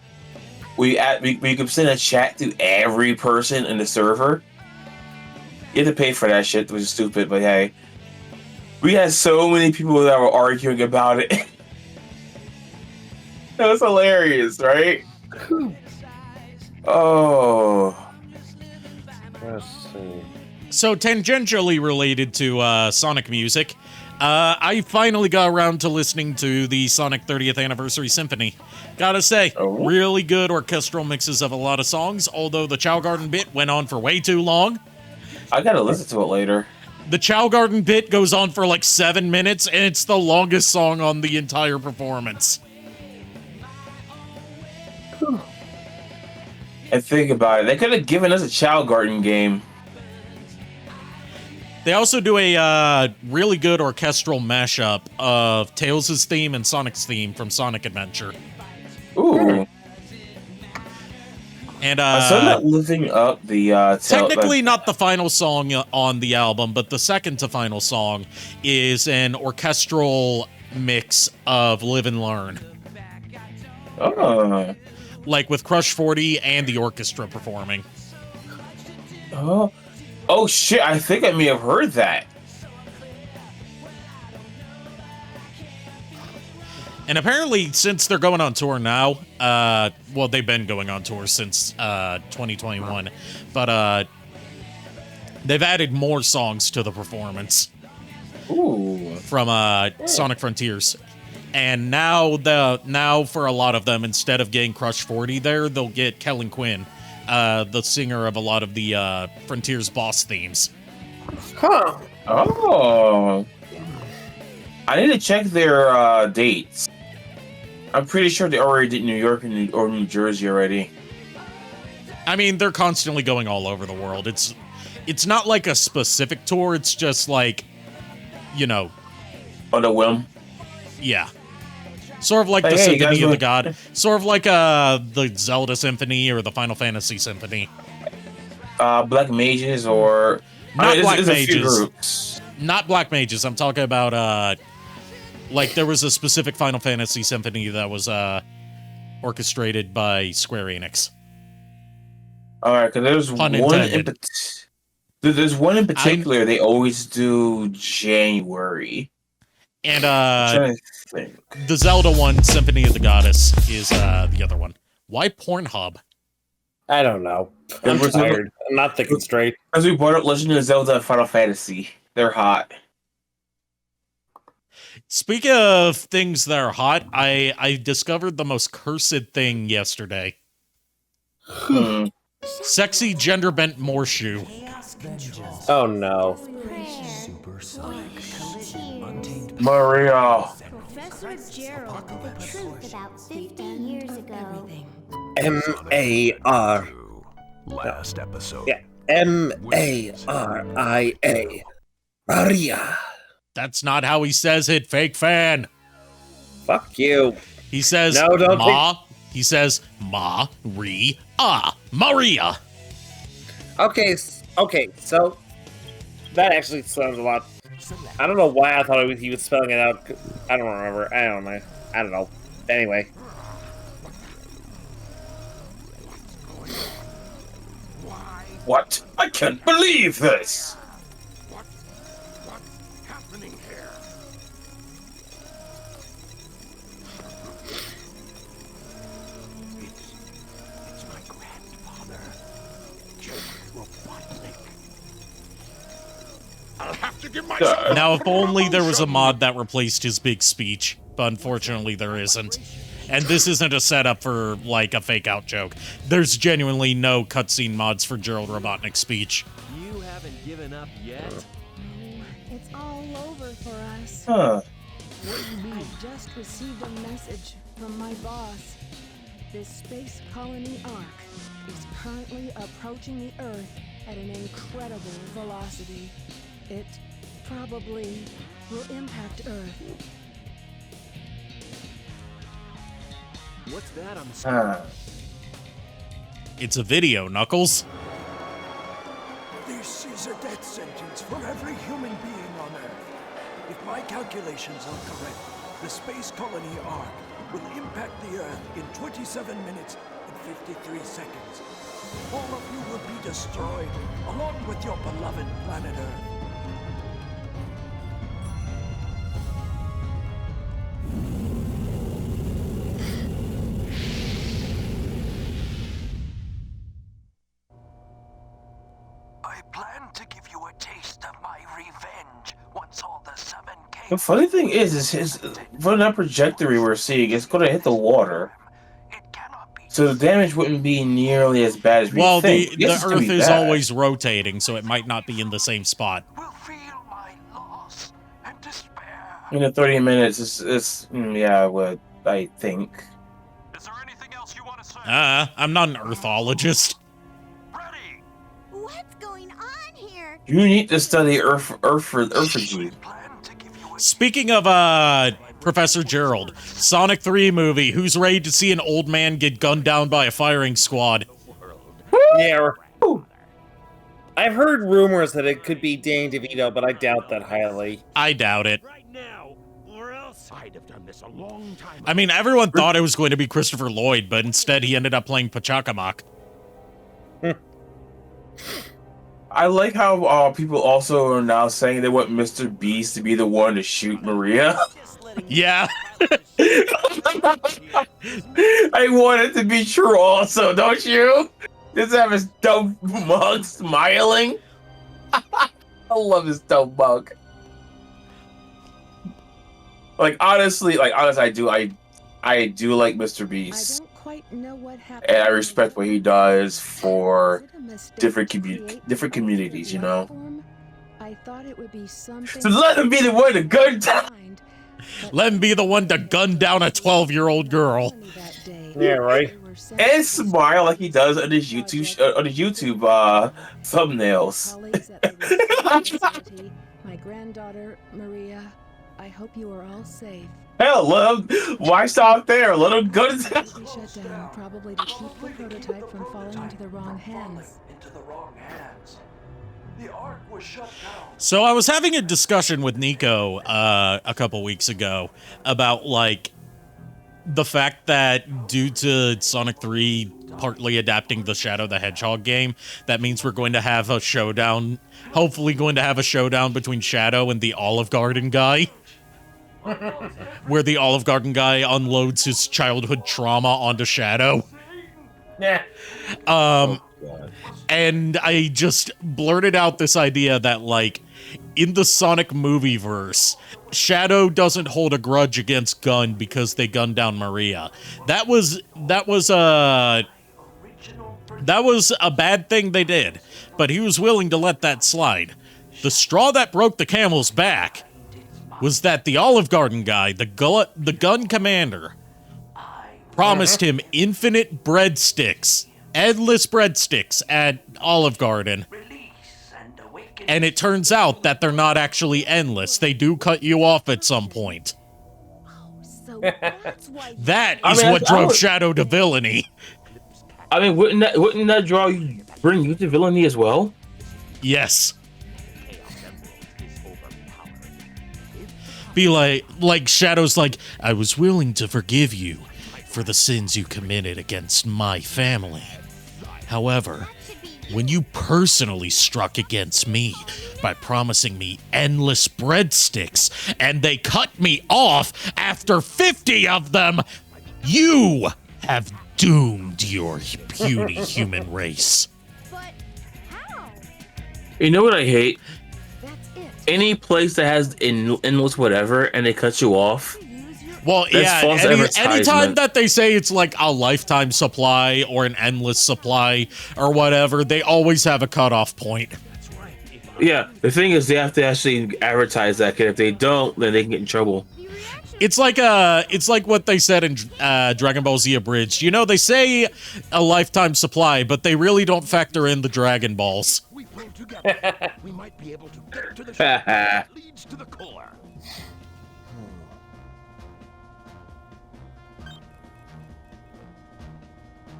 we could send a chat to every person in the server. You have to pay for that shit, which is stupid, but hey. We had so many people that were arguing about it. That was hilarious, right? Oh. Let's see. So, tangentially related to Sonic music, I finally got around to listening to the Sonic 30th Anniversary Symphony. Gotta say, really good orchestral mixes of a lot of songs, although the Chow Garden bit went on for way too long. I gotta listen to it later. The Chow Garden bit goes on for like 7 minutes, and it's the longest song on the entire performance. And think about it, they could have given us a Chow Garden game. They also do a really good orchestral mashup of Tails' theme and Sonic's theme from Sonic Adventure. Ooh. And I still not living up the technically not the final song on the album, but the second to final song is an orchestral mix of Live and Learn. Oh. Like with Crush 40 and the orchestra performing. Oh shit, I think I may have heard that. And apparently, since they're going on tour now, well, they've been going on tour since 2021, but they've added more songs to the performance. Ooh. From Sonic Frontiers. And now for a lot of them, instead of getting Crush 40 there, they'll get Kellen Quinn, the singer of a lot of the Frontiers boss themes. Huh. Oh. I need to check their dates. I'm pretty sure they already did New York and or New Jersey already. I mean, they're constantly going all over the world. It's not like a specific tour. It's just like, you know, on a whim. Yeah. Sort of like the Symphony of the God. Sort of like the Zelda Symphony or the Final Fantasy Symphony. Black Mages or... Not Black Mages. Not Black Mages. I'm talking about, like, there was a specific Final Fantasy Symphony that was orchestrated by Square Enix. Alright, because there's one in particular they always do January. And the Zelda one, Symphony of the Goddess, is the other one. Why Pornhub? I don't know. I'm tired. I'm not thinking straight. As we brought up Legend of Zelda and Final Fantasy. They're hot. Speaking of things that are hot, I discovered the most cursed thing yesterday. Sexy gender-bent Morshoe. Oh no. Maria. Professor Gerald, the truth about 50 years ago. M-A-R. Last episode. Yeah. M-A-R-I-A. Maria. That's not how he says it, fake fan. Fuck you. He says no, don't Ma. He says Maria. Okay, so that actually sounds a lot. I don't know why I thought he was spelling it out. I don't remember. I don't know. Anyway. What? I can't believe this! What's happening here? It's my grandfather, Jake Robotnik. I'll have to give myself. Now, if only there was a mod that replaced his big speech, but unfortunately there isn't. And this isn't a setup for, like, a fake-out joke. There's genuinely no cutscene mods for Gerald Robotnik's speech. You haven't given up yet? It's all over for us. Huh. I just received a message from my boss. This space colony Ark is currently approaching the Earth at an incredible velocity. It probably will impact Earth. What's that on the screen? It's a video, Knuckles. This is a death sentence for every human being on Earth. If my calculations are correct, the space colony Ark will impact the Earth in 27 minutes and 53 seconds. All of you will be destroyed, along with your beloved planet Earth. I plan to give you a taste of my revenge once all the 7K. The funny thing is for that trajectory we're seeing, it's going to hit the water. So the damage wouldn't be nearly as bad as we think. The Earth is always rotating, so it might not be in the same spot. In the 30 minutes, what I think. I'm not an Earthologist. What's going on here? You need to study Earthology. Speaking of Professor Gerald, Sonic 3 movie, who's ready to see an old man get gunned down by a firing squad? Yeah. I've heard rumors that it could be Danny DeVito, but I doubt that highly. I doubt it. Right now, or else I'd have done this a long time ago. I mean, everyone thought it was going to be Christopher Lloyd, but instead he ended up playing Pachacamac. I like how people also are now saying they want Mr. Beast to be the one to shoot Maria. Yeah. I want it to be true also, don't you? Just have his dumb mug smiling. I love this dumb mug. Honestly, I do like Mr. Beast. I don't quite know what happened. And I respect what he does for different communities, you know. I thought it would be something. So let him be the one to gun down. Let him be the one to gun down a 12-year-old girl. Yeah, right. And smile like he does on his YouTube thumbnails. My granddaughter Maria, I hope you are all safe. Hell, love, why stop there? Let him go to Shut down, probably to keep the prototype from falling into the wrong hands. The Ark was shut down. So I was having a discussion with Nico a couple weeks ago about the fact that due to Sonic 3 partly adapting the Shadow the Hedgehog game, that means we're going to have a showdown, hopefully going to have a showdown between Shadow and the Olive Garden guy. Where the Olive Garden guy unloads his childhood trauma onto Shadow. Yeah. And I just blurted out this idea that, in the Sonic movie verse, Shadow doesn't hold a grudge against Gun because they gunned down Maria. That was a bad thing they did, but he was willing to let that slide. The straw that broke the camel's back was that the Olive Garden guy, the gun commander, promised him infinite breadsticks, endless breadsticks at Olive Garden. And it turns out that they're not actually endless. They do cut you off at some point. That is what drove Shadow to villainy. I mean, wouldn't that bring you to villainy as well? Yes. Be like Shadow's I was willing to forgive you for the sins you committed against my family. However, when you personally struck against me by promising me endless breadsticks and they cut me off after 50 of them, you have doomed your puny human race. But how? You know what I hate? Any place that has endless whatever and they cut you off. Well, yeah, anytime that they say it's a lifetime supply or an endless supply or whatever, they always have a cutoff point. Yeah, the thing is they have to actually advertise that, because if they don't, then they can get in trouble. It's like what they said in Dragon Ball Z Abridged. You know, they say a lifetime supply, but they really don't factor in the Dragon Balls. We might be able to get to the ship that leads to the core.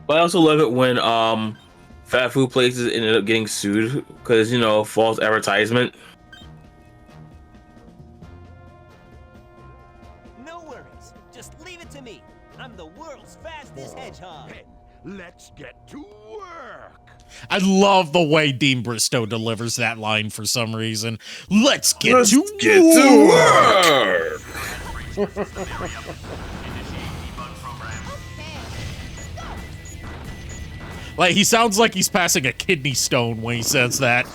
But I also love it when fast food places ended up getting sued because, false advertisement. No worries. Just leave it to me. I'm the world's fastest hedgehog. Let's get to work. I love the way Dean Bristow delivers that line for some reason. Let's get to work. He sounds like he's passing a kidney stone when he says that.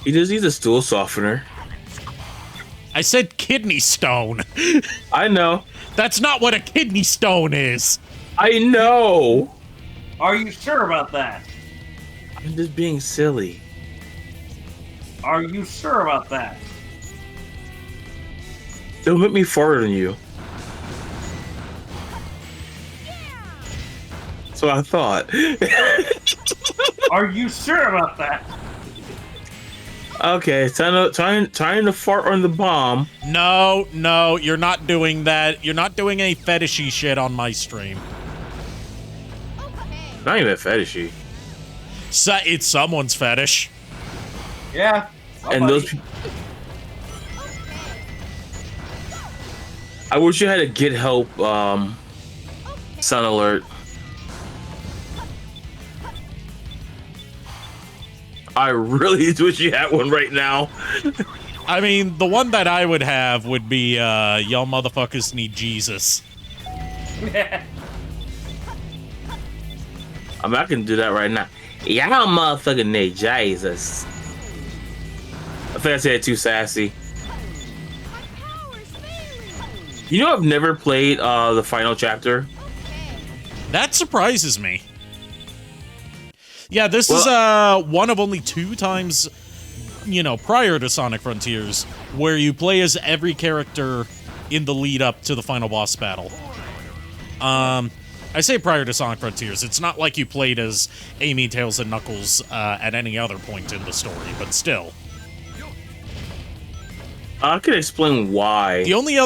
He just needs a stool softener. I said kidney stone. I know. That's not what a kidney stone is. I know. Are you sure about that? I'm just being silly. Are you sure about that? They'll make me farther than you. So I thought. Are you sure about that? Okay, trying to fart on the bomb. No, you're not doing that. You're not doing any fetishy shit on my stream. Not even fetishy. So it's someone's fetish. Yeah. And those people. I wish you had a get help sound alert. I really wish you had one right now. I mean, the one that I would have would be, y'all motherfuckers need Jesus. I mean, I can do that right now. Y'all motherfucking need Jesus. I think I said it too sassy. You know, I've never played the final chapter. That surprises me. Yeah, this is one of only 2 times, prior to Sonic Frontiers, where you play as every character in the lead up to the final boss battle. I say prior to Sonic Frontiers. It's not like you played as Amy, Tails, and Knuckles at any other point in the story, but still. I can explain why. The only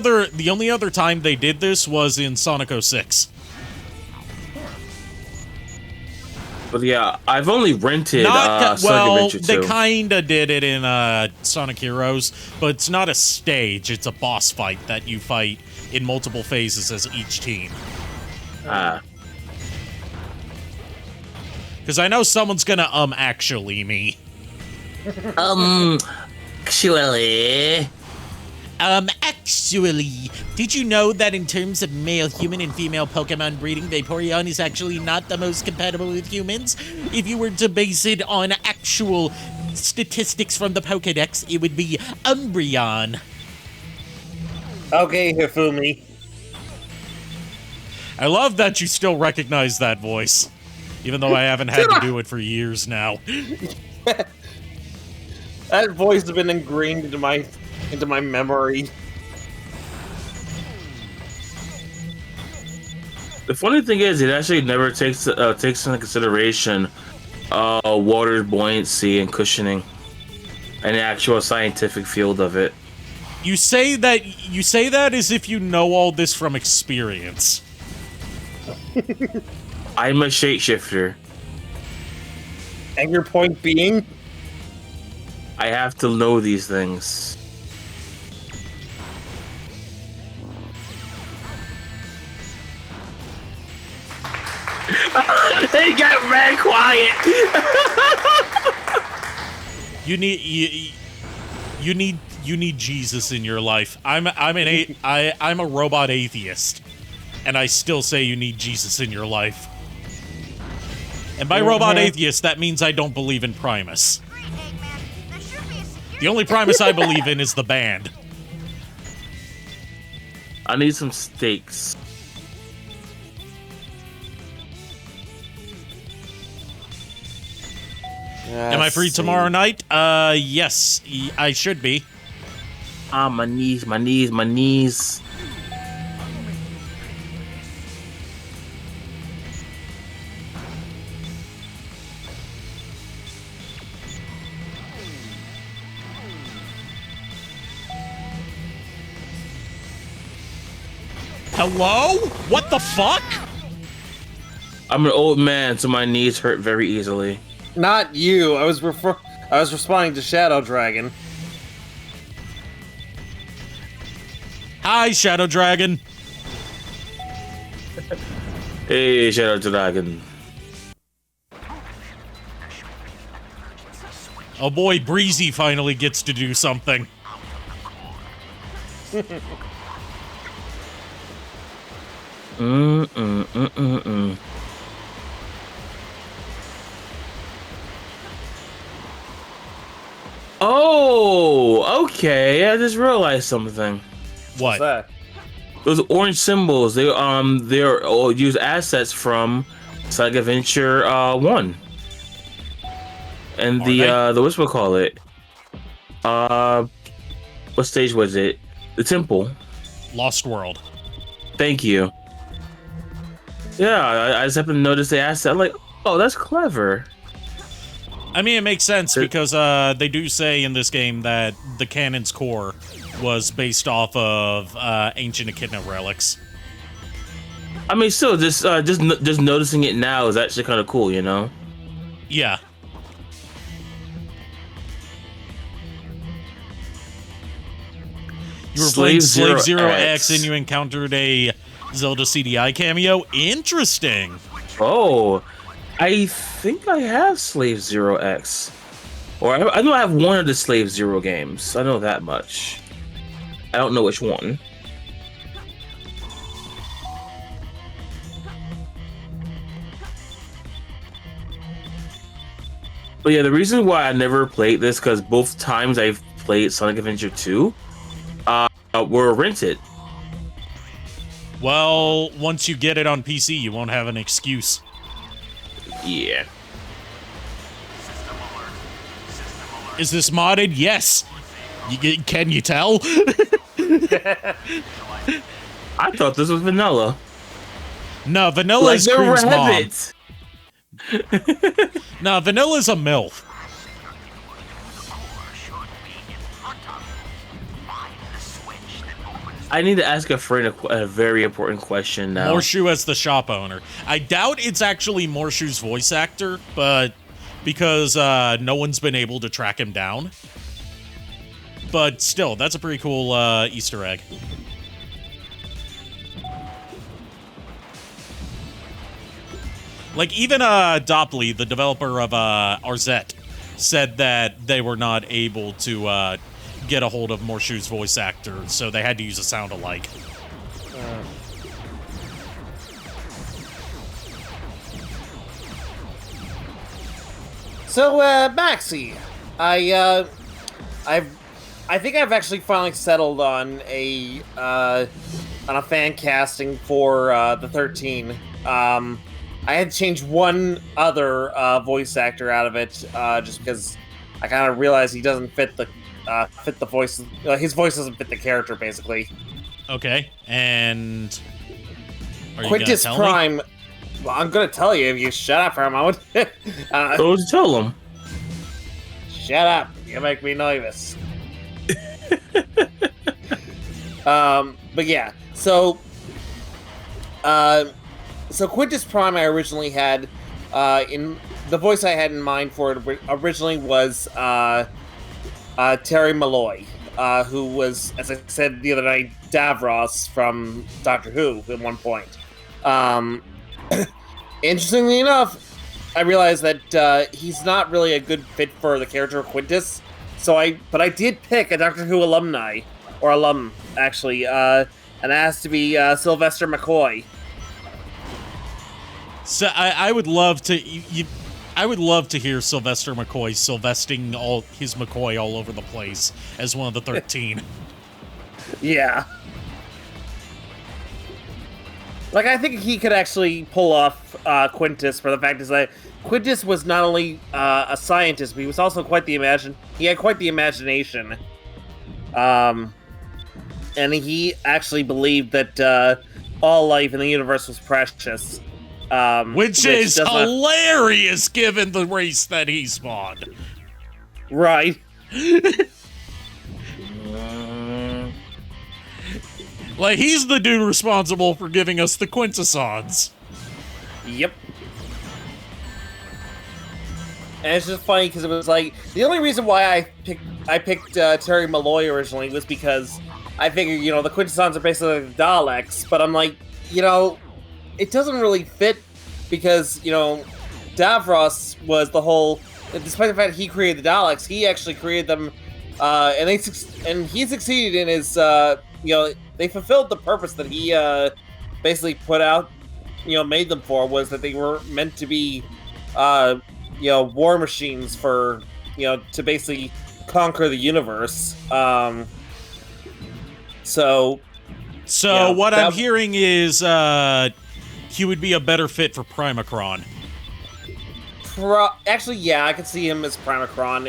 other time they did this was in Sonic 06. But yeah, I've only rented Sonic Adventure 2. They kinda did it in Sonic Heroes, but it's not a stage, it's a boss fight that you fight in multiple phases as each team. Because I know someone's gonna actually me. Actually, did you know that in terms of male human and female Pokemon breeding, Vaporeon is actually not the most compatible with humans? If you were to base it on actual statistics from the Pokedex, it would be Umbreon. Okay, Hifumi. I love that you still recognize that voice, even though I haven't had to do it for years now. That voice has been ingrained into my memory. The funny thing is, it actually never takes into consideration water's buoyancy and cushioning, and the actual scientific field of it. You say that as if you know all this from experience. I'm a shapeshifter. And your point being? I have to know these things. They got mad quiet. You need Jesus in your life. I'm a robot atheist, and I still say you need Jesus in your life. And by robot atheist, that means I don't believe in Primus. The only Primus I believe in is the band. I need some steaks. Am I free tomorrow night? Yes, I should be. My knees. Hello? What the fuck? I'm an old man, so my knees hurt very easily. Not you. I was responding to Shadow Dragon. Hi, Shadow Dragon. Hey, Shadow Dragon. Oh boy, Breezy finally gets to do something. Oh, okay. I just realized something. What? What's that? Those orange symbols, they're all use assets from Sonic Adventure 1. And the whatchamacallit? What stage was it? The temple. Lost World. Thank you. Yeah, I just happened to notice the asset. I'm like, oh, that's clever. I mean, it makes sense because they do say in this game that the cannon's core was based off of ancient echidna relics. I mean, still, just noticing it now is actually kind of cool, you know? Yeah. You were playing Slave Zero X and you encountered a Zelda CDI cameo? Interesting. Oh, I think I have Slave Zero X. Or I know I have one of the Slave Zero games. I know that much. I don't know which one. But yeah, the reason why I never played this, because both times I've played Sonic Adventure 2 were rented. Well, once you get it on PC, you won't have an excuse. Yeah. Is this modded? Yes. Can you tell? I thought this was vanilla. No, vanilla is Cream's mom. No, Vanilla's a MILF. I need to ask a friend a very important question now. Morshu as the shop owner. I doubt it's actually Morshu's voice actor, but because no one's been able to track him down. But still, that's a pretty cool Easter egg. Like, even Dopley, the developer of Arzette, said that they were not able to get a hold of Morshu's voice actor, so they had to use a sound-alike. So, Maxie, I think I've actually finally settled on a fan casting for the 13. I had to change one other voice actor out of it, just because I kind of realized he doesn't fit the voice. His voice doesn't fit the character, basically. Okay, and are you Quintus gonna tell Prime. me? Well, I'm gonna tell you if you shut up for a moment. Go tell him. Shut up! You make me nervous. But yeah, so Quintus Prime I originally had in the voice I had in mind for it originally was Terry Malloy, who was, as I said the other night, Davros from Doctor Who at one point. Interestingly enough, I realized that he's not really a good fit for the character of Quintus. But I did pick a Doctor Who alum, actually, and it has to be Sylvester McCoy. So I would love to I would love to hear Sylvester McCoy sylvesting all his McCoy all over the place as one of the 13. Yeah. Like, I think he could actually pull off Quintus, for the fact is that Quintus was not only a scientist, but he was also he had quite the imagination. And he actually believed that all life in the universe was precious. Which is hilarious given the race that he spawned. Right. Like, he's the dude responsible for giving us the quintessons. Yep. And it's just funny because it was like, the only reason why I picked Terry Malloy originally was because I figured, the quintessons are basically the Daleks, but I'm like, it doesn't really fit because, Davros was the whole, despite the fact he created the Daleks, he actually created them, and he succeeded in his, they fulfilled the purpose that he basically put out, made them for, was that they were meant to be, war machines for, to basically conquer the universe. So what I'm hearing is he would be a better fit for Primacron. Actually, yeah, I could see him as Primacron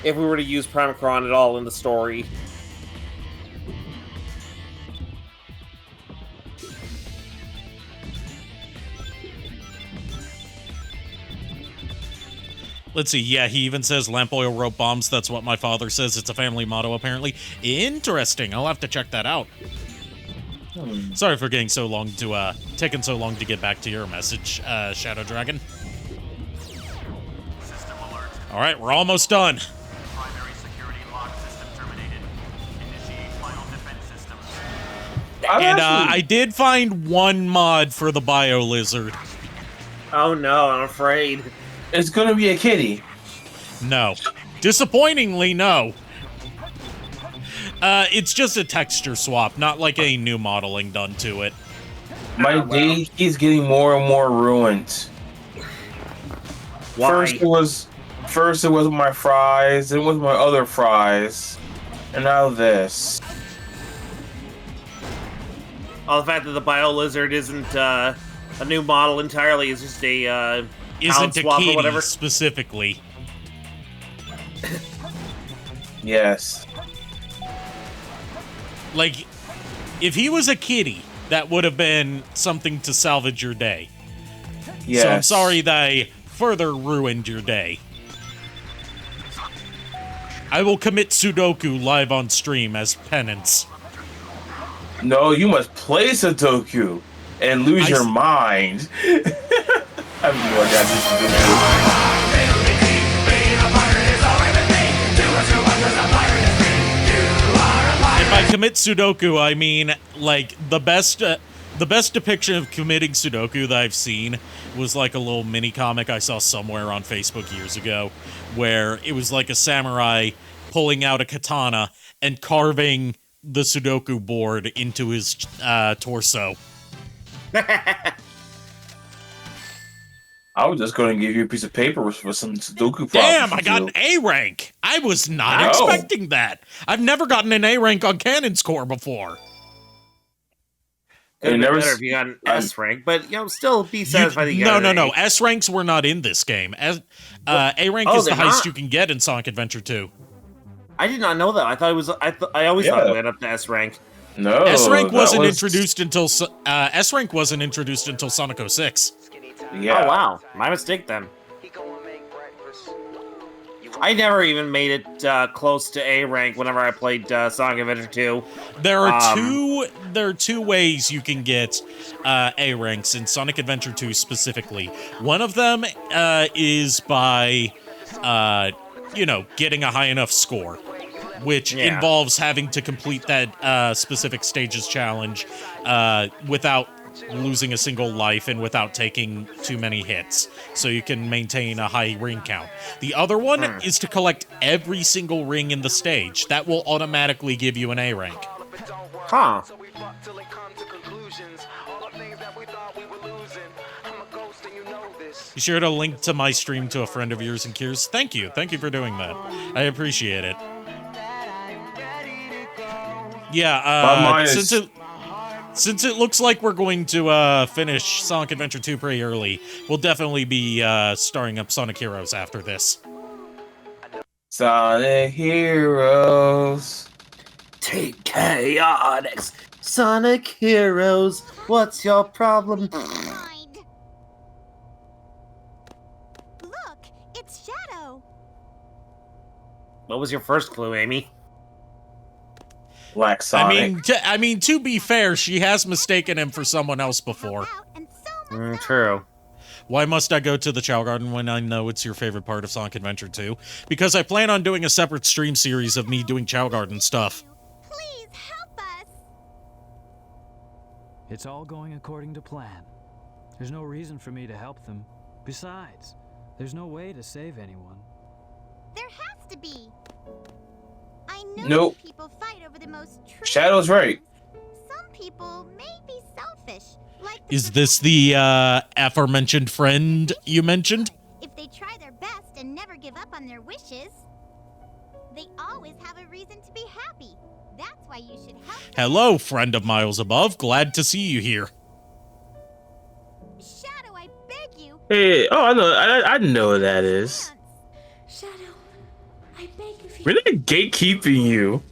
if we were to use Primacron at all in the story. Let's see. Yeah, he even says lamp oil rope bombs. That's what my father says. It's a family motto, apparently. Interesting. I'll have to check that out. Sorry for getting so long to taking so long to get back to your message, Shadow Dragon. System alert. All right, we're almost done. Primary security lock system terminated. Initiate final defense system. And I did find one mod for the Bio Lizard. Oh no, I'm afraid. It's gonna be a kitty. No. Disappointingly, no. It's just a texture swap, not like a new modeling done to it. My day keeps getting more and more ruined. Why? First it was my fries, then it was my other fries, and now this. Oh, the fact that the Bio Lizard isn't a new model entirely is just a Isn't a swap or kitty whatever. specifically. Yes. Like, if he was a kitty, that would have been something to salvage your day. Yes. So I'm sorry that I further ruined your day. I will commit Sudoku live on stream as penance. No, you must play Sudoku and lose your mind. I'm more down to Sudoku. If I commit Sudoku, I mean, like, the best depiction of committing Sudoku that I've seen was like a little mini comic I saw somewhere on Facebook years ago, where it was like a samurai pulling out a katana and carving the Sudoku board into his torso. I was just going to give you a piece of paper with some Sudoku problems. Damn, I got an A rank! I was not expecting that. I've never gotten an A rank on Cannon's Core before. It'd be better if you got an S rank, but still be satisfied that you got an No. A. S ranks were not in this game. A rank is the highest you can get in Sonic Adventure 2. I did not know that. I thought it was. I always thought it went up to S rank. No, S rank wasn't introduced until S rank wasn't introduced until Sonic 06. Yeah. Oh wow, my mistake then. I never even made it close to A rank whenever I played Sonic Adventure 2. There are two ways you can get A ranks in Sonic Adventure 2 specifically. One of them is by getting a high enough score, which involves having to complete that specific stages challenge without losing a single life and without taking too many hits, so you can maintain a high ring count. The other one is to collect every single ring in the stage. That will automatically give you an A rank. Huh. Be sure to link to my stream to a friend of yours and Kier's. Thank you for doing that. I appreciate it. Yeah, since it looks like we're going to finish Sonic Adventure 2 pretty early, we'll definitely be starting up Sonic Heroes after this. Sonic Heroes. Take chaotix. Sonic Heroes, what's your problem? Look, it's Shadow. What was your first clue, Amy? Black Sonic. I mean, to be fair, she has mistaken him for someone else before. True. Why must I go to the Chow Garden when I know it's your favorite part of Sonic Adventure 2? Because I plan on doing a separate stream series of me doing Chow Garden stuff. Please help us. It's all going according to plan. There's no reason for me to help them. Besides, there's no way to save anyone. There has to be. I know Nope. people fight over the most trivial Shadow's right. Some people may be selfish. Like Is this the aforementioned friend you mentioned? if they try their best and never give up on their wishes, they always have a reason to be happy. That's why you should help. Hello, friend of miles above. Glad to see you here. Shadow, I beg you. Hey, I know. I know what that is. Shadow, I beg of you. We're not gatekeeping you.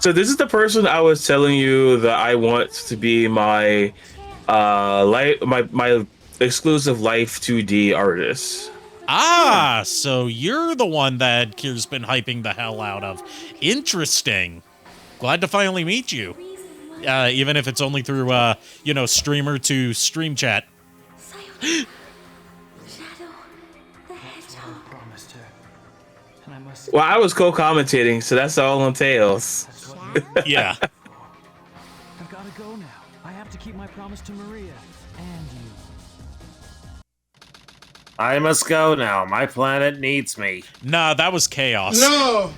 So this is the person I was telling you that I want to be my my exclusive Life 2D artist. Ah, so you're the one that Kier's been hyping the hell out of. Interesting. Glad to finally meet you. Even if it's only through, streamer to stream chat. Well, I was co-commentating, so that's all it entails. Yeah. I've got to go now. I have to keep my promise to Maria and you. I must go now. My planet needs me. Nah, that was chaos. No!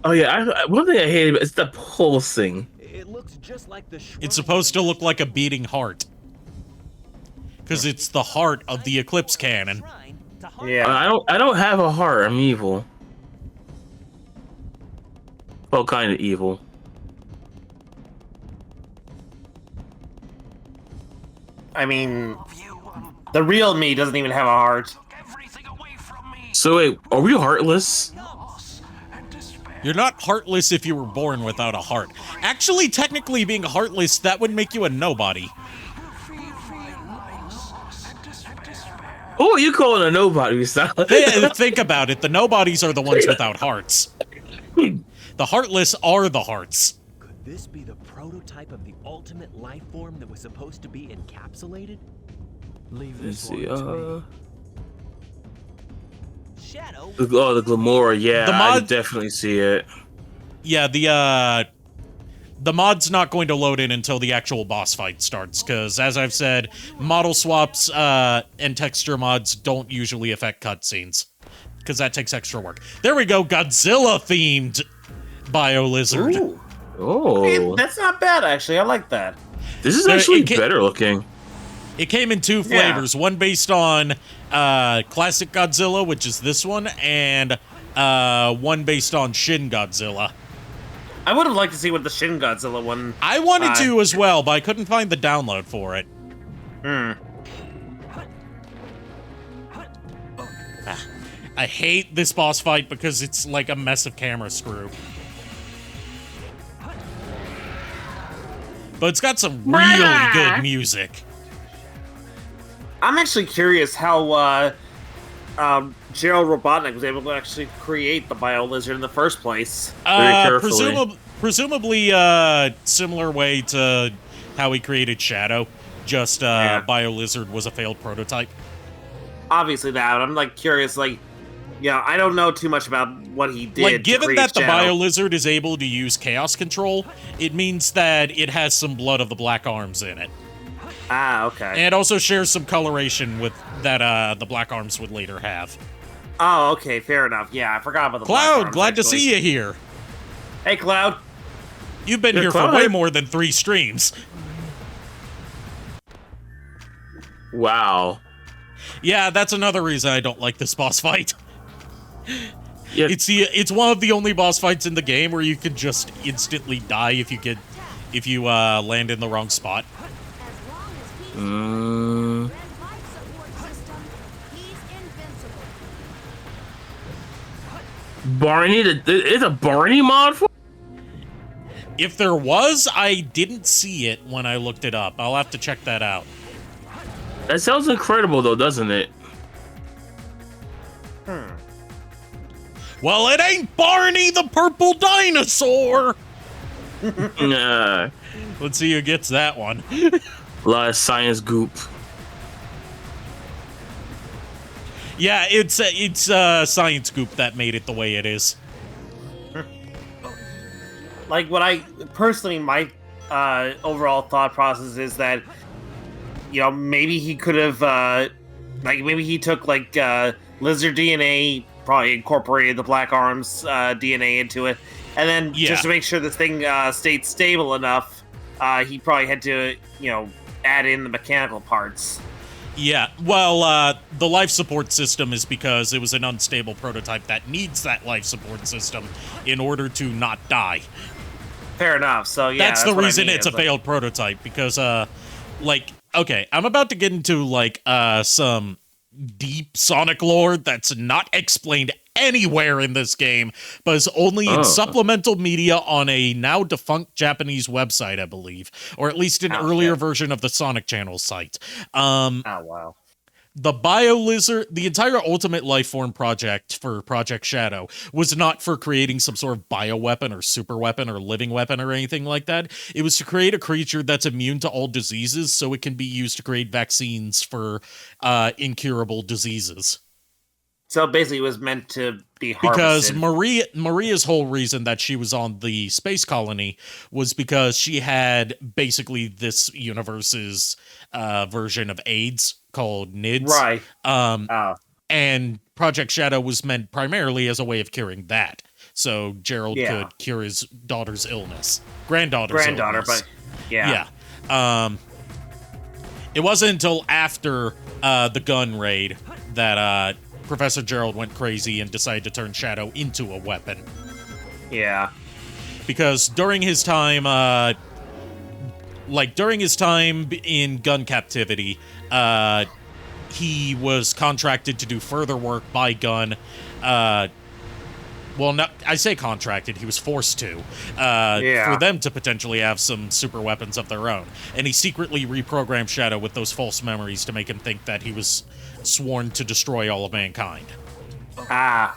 Oh yeah, one thing I hate is the pulsing. It looks just like the It's supposed to look like a beating heart. Because it's the heart of the Eclipse cannon. Yeah. I don't have a heart. I'm evil. Well, kind of evil. I mean, the real me doesn't even have a heart. So wait, are we heartless? You're not heartless if you were born without a heart. Actually, technically being heartless, that would make you a nobody. Oh, you call it a nobody? Think about it. The nobodies are the ones without hearts. The heartless are the hearts. Could this be the prototype of the ultimate life form that was supposed to be encapsulated? Leave Let's this see. one to me. Shadow. The Glamora. Yeah, The I mod- definitely see it. Yeah, the mod's not going to load in until the actual boss fight starts, because, as I've said, model swaps and texture mods don't usually affect cutscenes, because that takes extra work. There we go, Godzilla-themed Bio-Lizard. Ooh. Oh. Hey, that's not bad, actually. I like that. This is actually better looking. It came in two flavors, one based on classic Godzilla, which is this one, and one based on Shin Godzilla. I would have liked to see what the Shin Godzilla one... I wanted to as well, but I couldn't find the download for it. I hate this boss fight because it's like a mess of camera screw. But it's got some really good music. I'm actually curious how Gerald Robotnik was able to actually create the Bio-Lizard in the first place. Presumably similar way to how he created Shadow. Just Bio-Lizard was a failed prototype. Obviously that, but I'm like curious, like, yeah, I don't know too much about what he did. Like, given that the Shadow. Bio-Lizard is able to use Chaos Control, it means that it has some Blood of the Black Arms in it. Ah, okay. And it also shares some coloration with that the Black Arms would later have. Oh, okay, fair enough. Yeah, I forgot about the Cloud, Black Arms, glad to actually. see you here. Hey, Cloud. You've been here for way more than 3 streams. Wow. Yeah, that's another reason I don't like this boss fight. Yeah. It's one of the only boss fights in the game where you can just instantly die if you land in the wrong spot. Barney, it's a Barney mod for? If there was, I didn't see it when I looked it up. I'll have to check that out. That sounds incredible, though, doesn't it? Well, it ain't Barney the purple dinosaur! Nah. Let's see who gets that one. A lot of science goop. Yeah, it's Science Goop that made it the way it is. Like, what I personally, my overall thought process is that, you know, maybe he could have, maybe he took, lizard DNA, probably incorporated the Black Arms DNA into it, and then just to make sure this thing stayed stable enough, he probably had to, add in the mechanical parts. Yeah, well, the life support system is because it was an unstable prototype that needs that life support system in order to not die. Fair enough, so yeah. That's the what I reason mean. it's a failed prototype, because, okay, I'm about to get into, some deep Sonic lore that's not explained anywhere in this game, but is only in supplemental media on a now defunct Japanese website, I believe, or at least an earlier version of the Sonic Channel site. Oh, wow. The BioLizard, the entire Ultimate Lifeform project for Project Shadow was not for creating some sort of bioweapon or super weapon or living weapon or anything like that. It was to create a creature that's immune to all diseases so it can be used to create vaccines for incurable diseases. So basically it was meant to be because harvested. Maria's whole reason that she was on the space colony was because she had basically this universe's version of AIDS called NIDS. Right. And Project Shadow was meant primarily as a way of curing that. So Gerald could cure his daughter's granddaughter's illness. But yeah. It wasn't until after the gun raid that Professor Gerald went crazy and decided to turn Shadow into a weapon. Yeah. Because during his time in gun captivity, he was contracted to do further work by Gun. Well, no, I say contracted. He was forced to, for them to potentially have some super weapons of their own. And he secretly reprogrammed Shadow with those false memories to make him think that he was sworn to destroy all of mankind. Add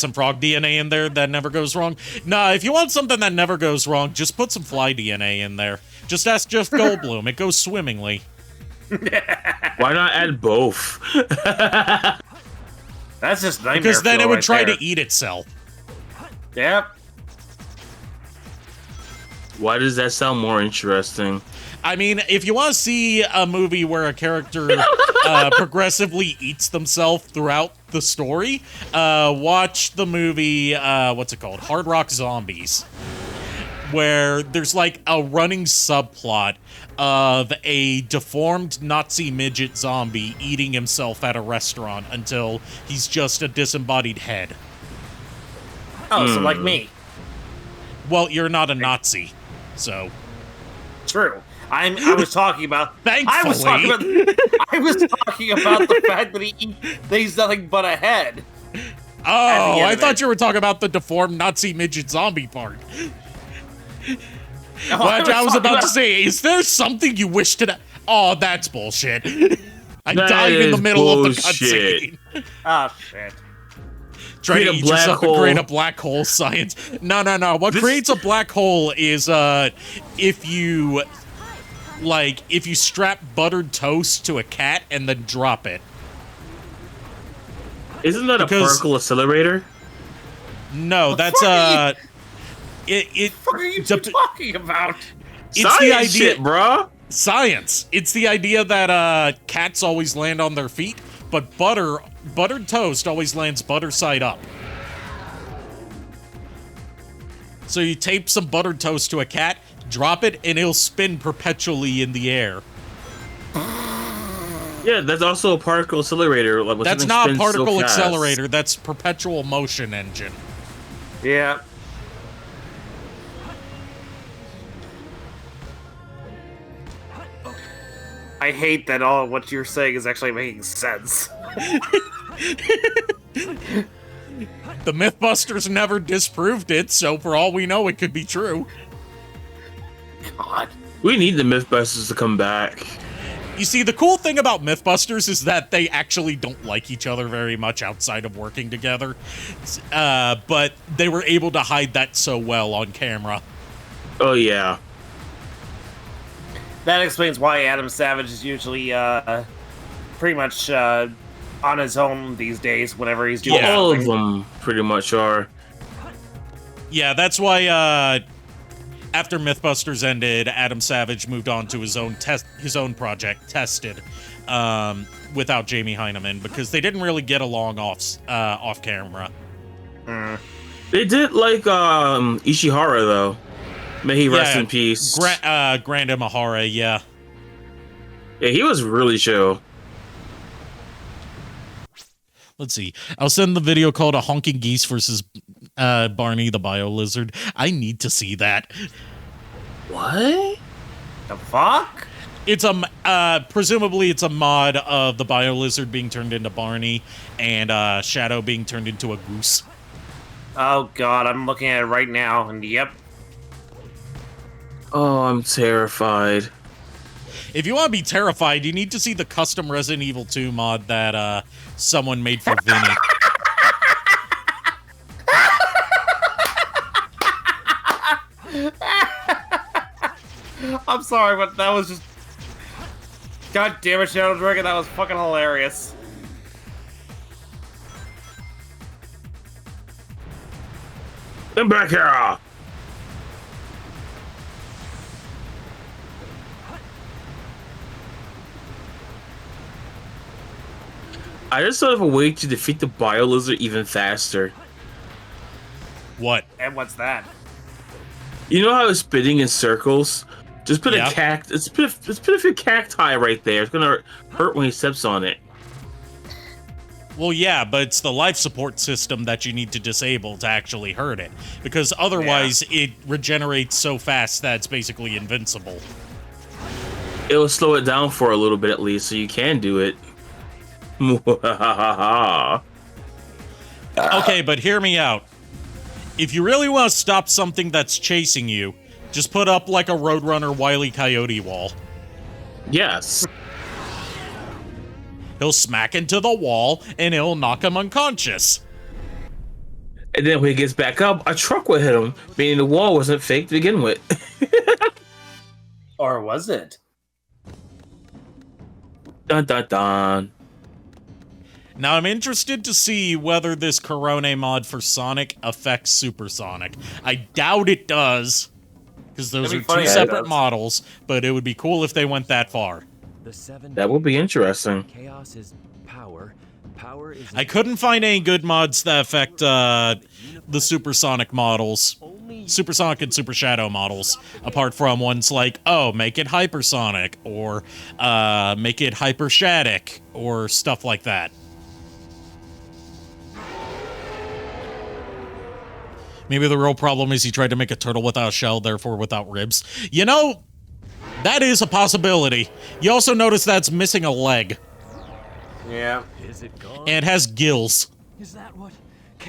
some frog DNA in there that never goes wrong. Nah, if you want something that never goes wrong, just put some fly DNA in there. Just ask Jeff Goldblum. It goes swimmingly. Why not add both? That's just nightmare. Because then it would try to eat itself. Yep. Why does that sound more interesting? I mean, if you want to see a movie where a character progressively eats themselves throughout the story, watch the movie, what's it called? Hard Rock Zombies. Where there's like a running subplot of a deformed Nazi midget zombie eating himself at a restaurant until he's just a disembodied head. Oh, so like me. Well, you're not a Nazi, so... True. I was talking about... Thankfully. I was talking about the fact that he's nothing but a head. Oh, I thought you were talking about the deformed Nazi midget zombie part. I was about to say, is there something you wish to... Oh, that's bullshit. I died in the middle of the cutscene. Oh, shit. Try to eat yourself and create a black hole, science. No. What creates a black hole is if you strap buttered toast to a cat and then drop it. Isn't that a particle accelerator? No, that's What are you talking about? It's Science the idea, shit, bruh. Science. It's the idea that cats always land on their feet, but buttered toast always lands butter side up. So you tape some buttered toast to a cat, drop it, and it'll spin perpetually in the air. Yeah, that's also a particle accelerator. That's not a particle accelerator. That's perpetual motion engine. Yeah. I hate that all what you're saying is actually making sense. The Mythbusters never disproved it, so for all we know, it could be true. God. We need the Mythbusters to come back. You see, the cool thing about Mythbusters is that they actually don't like each other very much outside of working together. But they were able to hide that so well on camera. Oh, yeah. That explains why Adam Savage is usually pretty much on his own these days whenever he's doing all something. of them pretty much are. Yeah, that's why after Mythbusters ended, Adam Savage moved on to his own project, Tested, without Jamie Hyneman, because they didn't really get along off camera. They did like Ishihara though. May he rest in peace. Grand Imahara, yeah. Yeah, he was really chill. Let's see. I'll send the video called A Honking Geese versus Barney the BioLizard. I need to see that. What? The fuck? It's presumably it's a mod of the Biolizard being turned into Barney and Shadow being turned into a goose. Oh god, I'm looking at it right now, and yep. Oh, I'm terrified. If you want to be terrified, you need to see the custom Resident Evil 2 mod that someone made for Vinny. I'm sorry, but that was just... God damn it, Shadow Dragon, that was fucking hilarious. Come back here! I just thought of a way to defeat the Biolizard even faster. What? And what's that? You know how it's spinning in circles? Just put a cactus. Just put a few cacti right there. It's gonna hurt when he steps on it. Well, yeah, but it's the life support system that you need to disable to actually hurt it. Because otherwise, it regenerates so fast that it's basically invincible. It'll slow it down for a little bit at least, so you can do it. Okay, but hear me out. If you really want to stop something that's chasing you, just put up like a Roadrunner Wile E. Coyote wall. Yes. He'll smack into the wall, and it'll knock him unconscious. And then when he gets back up, a truck will hit him, meaning the wall wasn't fake to begin with. Or was it? Dun dun dun. Now, I'm interested to see whether this Corone mod for Sonic affects Supersonic. I doubt it does, because those are two separate models, but it would be cool if they went that far. That would be interesting. Chaos is power. Power is... I couldn't find any good mods that affect the Supersonic models. Supersonic and Super Shadow models, apart from ones like, oh, make it Hypersonic, or make it Hypershatic, or stuff like that. Maybe the real problem is he tried to make a turtle without a shell, therefore without ribs. You know, that is a possibility. You also notice that's missing a leg. Yeah. Is it gone? And it has gills. Is that what?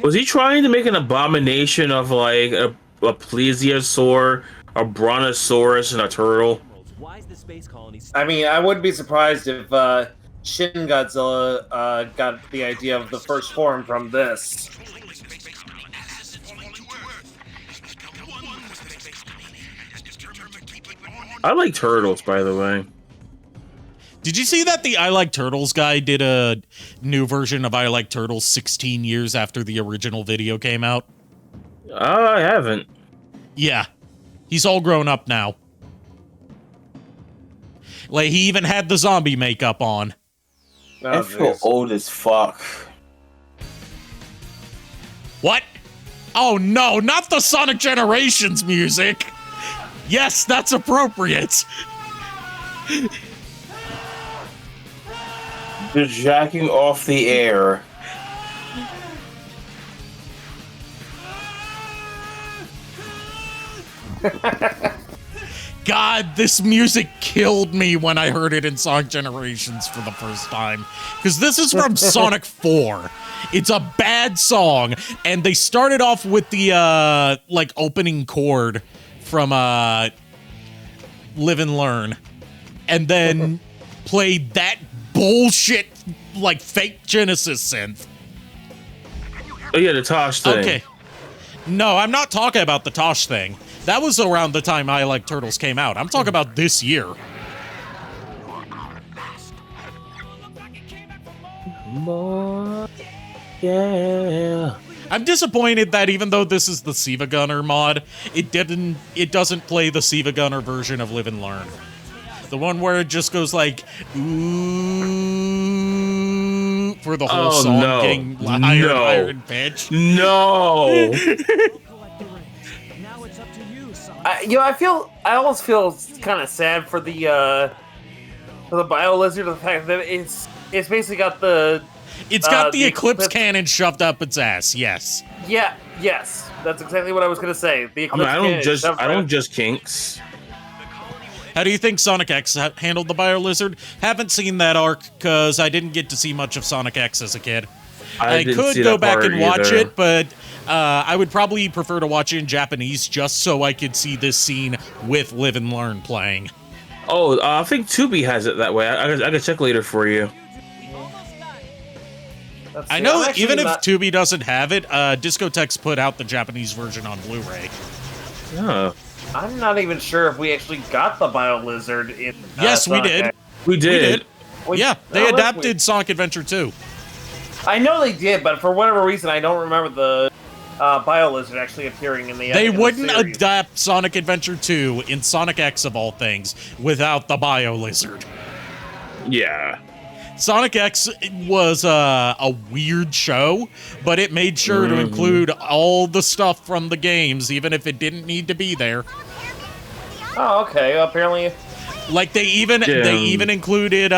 Was he trying to make an abomination of like a plesiosaur, a brontosaurus, and a turtle? Why is the space colony... I mean, I wouldn't be surprised if Shin Godzilla got the idea of the first form from this. I like turtles, by the way. Did you see that the I Like Turtles guy did a new version of I Like Turtles 16 years after the original video came out? I haven't. Yeah. He's all grown up now. Like, he even had the zombie makeup on. I feel old as fuck. What? Oh no, not the Sonic Generations music! Yes, that's appropriate! They're jacking off the air. God, this music killed me when I heard it in Sonic Generations for the first time. Because this is from Sonic 4. It's a bad song, and they started off with the, like, opening chord from, Live and Learn. And then played that bullshit, like, fake Genesis synth. Oh yeah, the Tosh thing. Okay. No, I'm not talking about the Tosh thing. That was around the time I Like Turtles came out. I'm talking about this year. More. Yeah. I'm disappointed that even though this is the Siva Gunner mod, it doesn't play the Siva Gunner version of Live and Learn. The one where it just goes like, ooh, for the whole song getting higher and higher in pitch. No. I almost feel kind of sad for the Biolizard, the fact that it's basically got the... It's got the Eclipse cannon shoved up its ass, yes. Yeah, yes. That's exactly what I was going to say. The Eclipse I don't just kinks. How do you think Sonic X handled the Bio-Lizard? Haven't seen that arc because I didn't get to see much of Sonic X as a kid. I could go back and watch it, but I would probably prefer to watch it in Japanese just so I could see this scene with Live and Learn playing. Oh, I think Tubi has it that way. I can check later for you. I know even if Tubi doesn't have it, Discotex put out the Japanese version on Blu-ray. Oh. I'm not even sure if we actually got the Bio-Lizard in Yes, we Sonic did. X. We did. Yeah, they adapted Sonic Adventure 2. I know they did, but for whatever reason, I don't remember the Bio-Lizard actually appearing in the They in the wouldn't series. adapt Sonic Adventure 2 in Sonic X, of all things, without the Bio-Lizard. Yeah. Sonic X was a weird show, but it made sure to include all the stuff from the games, even if it didn't need to be there. Oh, okay. Apparently, like they even included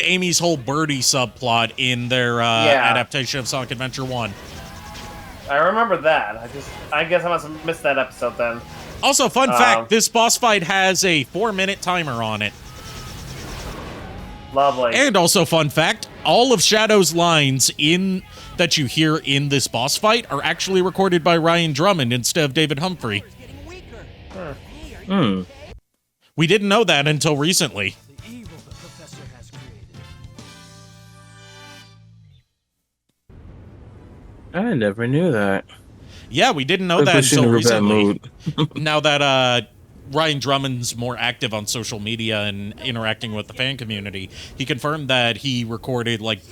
Amy's whole Birdie subplot in their adaptation of Sonic Adventure 1. I remember that. I guess I must have missed that episode then. Also, fun fact: this boss fight has a 4-minute timer on it. Lovely. And also, fun fact, all of Shadow's lines that you hear in this boss fight are actually recorded by Ryan Drummond instead of David Humphrey. We didn't know that until recently. I never knew that. Yeah, we didn't know that until recently. Now that Ryan Drummond's more active on social media and interacting with the fan community, he confirmed that he recorded like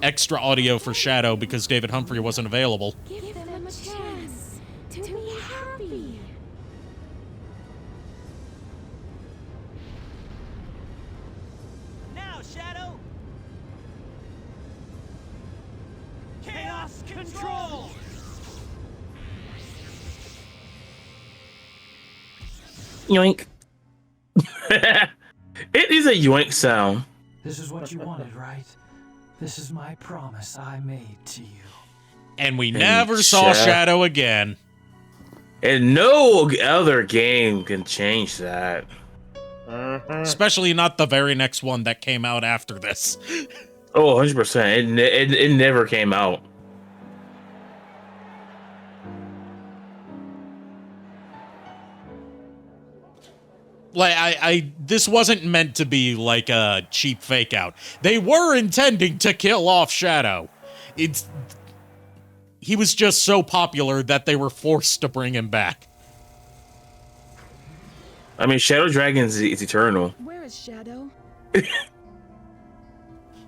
extra audio for Shadow because David Humphrey wasn't available. Give them a chance to be happy. Now, Shadow! Chaos control! Yoink. It is a yoink sound. This is what you wanted, right? This is my promise I made to you. And we never saw Shadow again. And no other game can change that. Especially not the very next one that came out after this. Oh, 100%. It never came out. Like this wasn't meant to be like a cheap fake out. They were intending to kill off Shadow. He was just so popular that they were forced to bring him back. I mean, Shadow Dragon is eternal. Where is Shadow?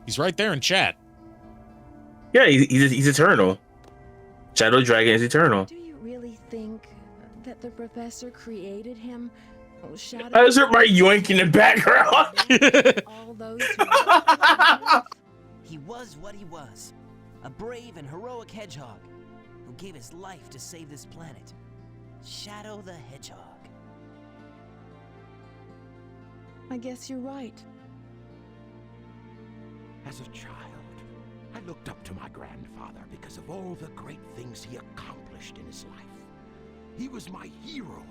He's right there in chat. Yeah, he's eternal. Shadow Dragon is eternal. Do you really think that the professor created him? Oh, Shadow. I just heard my yoink in the background. All those He was what he was. A brave and heroic hedgehog who gave his life to save this planet. Shadow the Hedgehog. I guess you're right. As a child, I looked up to my grandfather because of all the great things he accomplished in his life. He was my hero,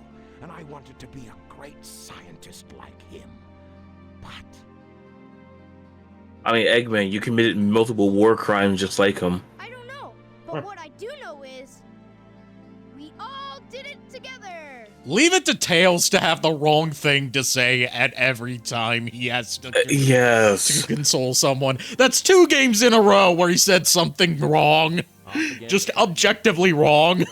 and I wanted to be a great scientist like him. But I mean, Eggman, you committed multiple war crimes just like him. I don't know, but what I do know is we all did it together. Leave it to Tails to have the wrong thing to say at every time he has to, yes. to console someone. That's 2 games in a row where he said something wrong. Just objectively wrong.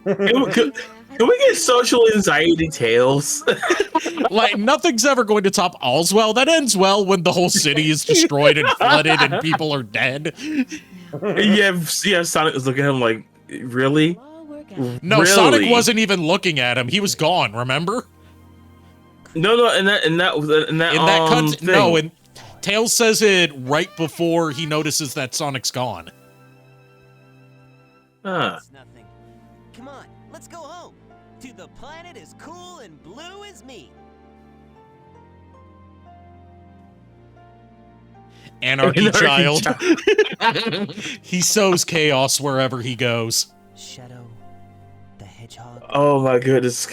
Can we get social anxiety Tails? Like, nothing's ever going to top All's Well. That ends well when the whole city is destroyed and flooded and people are dead. Yeah, Sonic was looking at him like, really? No, really? Sonic wasn't even looking at him. He was gone, remember? No, in that cut, thing. no, and Tails says it right before he notices that Sonic's gone. It's nothing. Come on, let's go home. To the planet as cool and blue as me. Anarchy child. He sows chaos wherever he goes. Shadow the Hedgehog. Oh my goodness.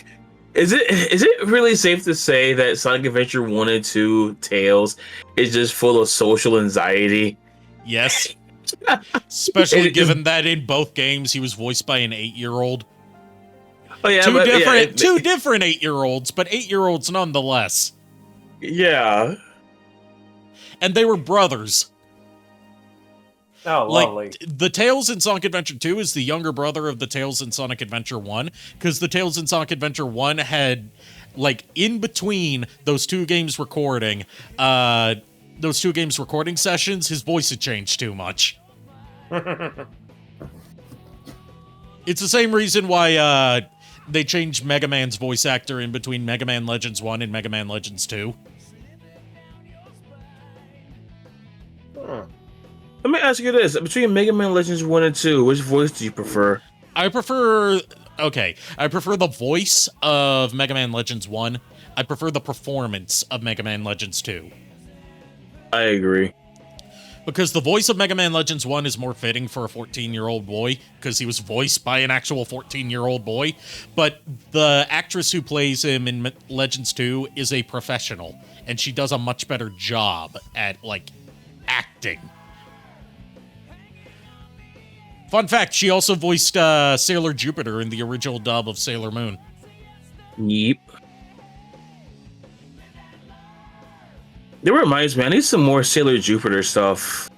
Is it really safe to say that Sonic Adventure 1 and 2 Tails is just full of social anxiety? Yes. Especially given that in both games he was voiced by an 8-year-old. Oh yeah, two different 8-year-olds, but 8-year-olds nonetheless. Yeah. And they were brothers. Oh, lovely. The Tails in Sonic Adventure 2 is the younger brother of the Tails in Sonic Adventure 1, because the Tails in Sonic Adventure 1 had, in between those two games recording sessions, his voice had changed too much. It's the same reason why they changed Mega Man's voice actor in between Mega Man Legends 1 and Mega Man Legends 2. Let me ask you this. Between Mega Man Legends 1 and 2, which voice do you prefer? I prefer the voice of Mega Man Legends 1. I prefer the performance of Mega Man Legends 2. I agree. Because the voice of Mega Man Legends 1 is more fitting for a 14-year-old boy, because he was voiced by an actual 14-year-old boy. But the actress who plays him in Legends 2 is a professional, and she does a much better job at, acting. Fun fact, she also voiced Sailor Jupiter in the original dub of Sailor Moon. Yep. That reminds me, I need some more Sailor Jupiter stuff.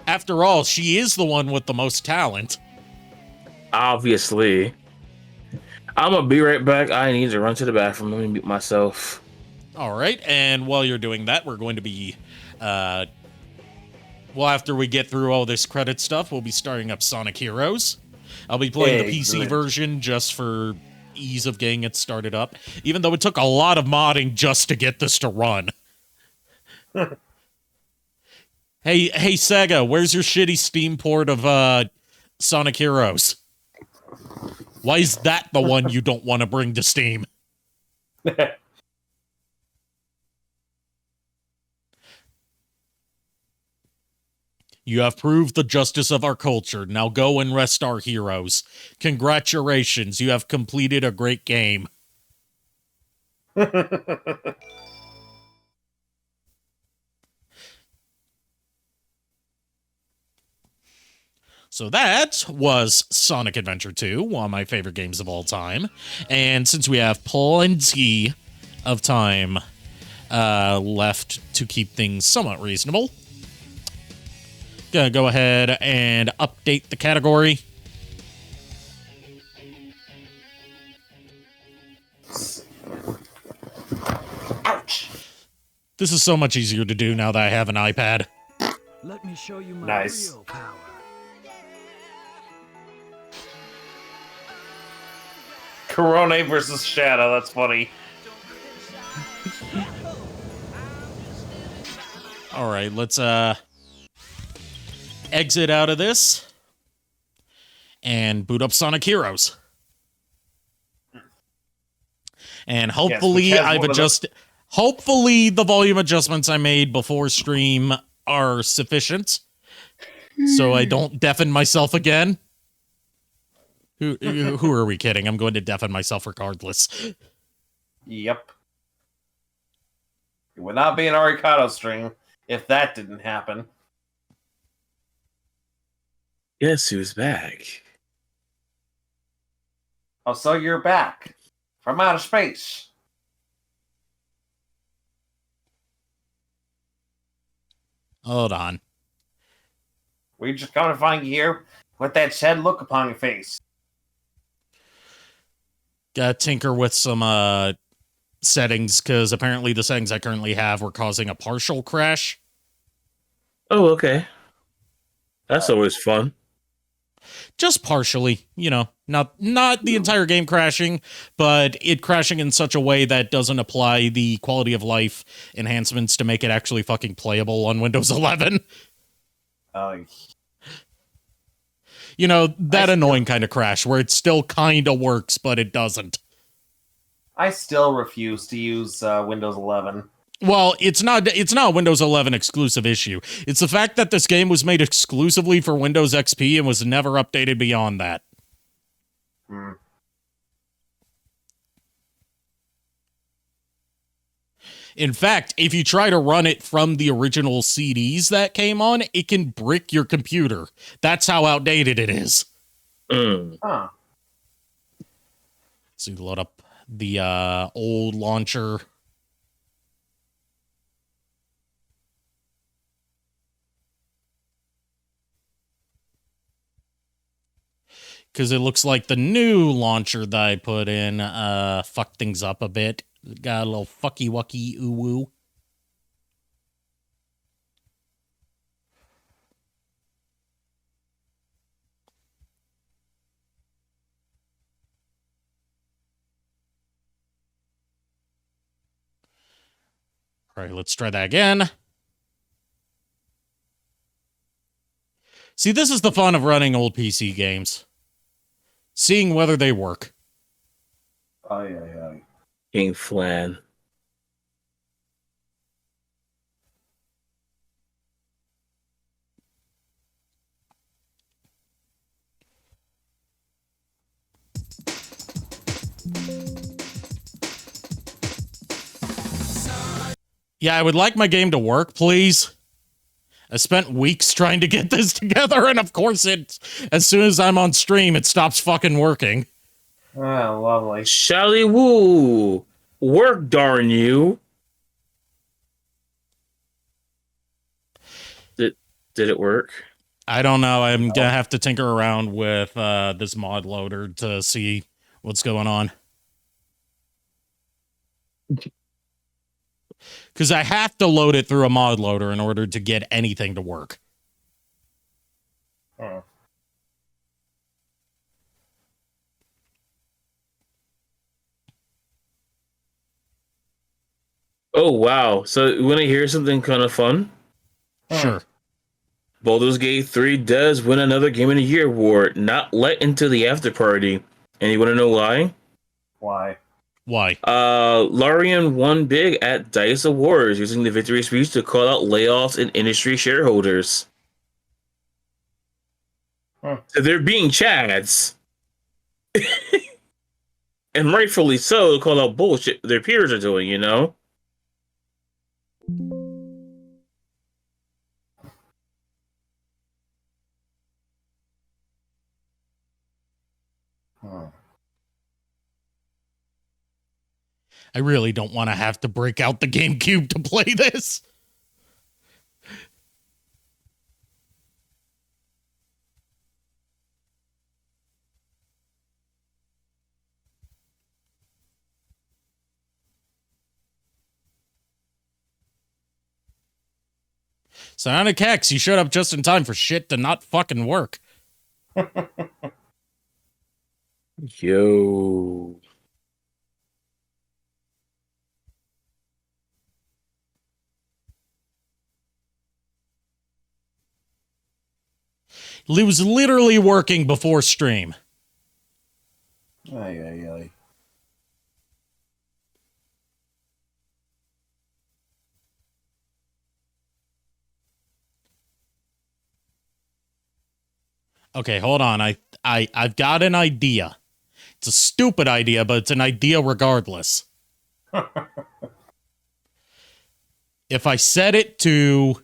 After all, she is the one with the most talent. Obviously. I'm gonna be right back. I need to run to the bathroom. Let me mute myself. All right, and while you're doing that, we're going to be... after we get through all this credit stuff, we'll be starting up Sonic Heroes. I'll be playing the PC version just for ease of getting it started up, even though it took a lot of modding just to get this to run. Hey, Sega, where's your shitty Steam port of Sonic Heroes? Why is that the one you don't want to bring to Steam? You have proved the justice of our culture. Now go and rest our heroes. Congratulations, you have completed a great game. So that was Sonic Adventure 2, one of my favorite games of all time. And since we have plenty of time left to keep things somewhat reasonable, gonna go ahead and update the category. Ouch! This is so much easier to do now that I have an iPad. Let me show you my real power. Corona versus Shadow, that's funny. Alright, let's exit out of this and boot up Sonic Heroes. And hopefully hopefully the volume adjustments I made before stream are sufficient so I don't deafen myself again. Who are we kidding? I'm going to deafen myself regardless. Yep. It would not be an Arikado stream if that didn't happen. Yes, who's back? Oh, so you're back. From outer space. Hold on. We just come to find you here with that sad look upon your face. Gotta tinker with some settings, because apparently the settings I currently have were causing a partial crash. Oh, okay. That's always fun. Just partially, not the entire game crashing, but it crashing in such a way that doesn't apply the quality of life enhancements to make it actually fucking playable on Windows 11. That annoying kind of crash where it still kind of works, but it doesn't. I still refuse to use Windows 11. Well, it's not a Windows 11 exclusive issue. It's the fact that this game was made exclusively for Windows XP and was never updated beyond that. In fact, if you try to run it from the original CDs that came on, it can brick your computer. That's how outdated it is. Huh. So you load up the old launcher. Because it looks like the new launcher that I put in fucked things up a bit. Got a little fucky wucky ooh woo. All right, let's try that again. See, this is the fun of running old PC games. Seeing whether they work. King Flan. Yeah, I would like my game to work, please. I spent weeks trying to get this together, and of course, as soon as I'm on stream, it stops fucking working. Oh, lovely. Shally Woo! Work, darn you! Did it work? I don't know. I'm gonna have to tinker around with this mod loader to see what's going on. Because I have to load it through a mod loader in order to get anything to work. Oh, wow. So, you want to hear something kind of fun? Sure. Baldur's Gate 3 does win another Game of the Year award, not let into the after party. And you want to know why? Why? Why? Larian won big at DICE Awards, using the victory speech to call out layoffs in industry shareholders. So they're being chads. And rightfully so, to call out bullshit their peers are doing, you know? I really don't want to have to break out the GameCube to play this. Sonic X, you showed up just in time for shit to not fucking work. Yo. It was literally working before stream. Ay. Okay, hold on. I've got an idea. It's a stupid idea, but it's an idea regardless. If I set it to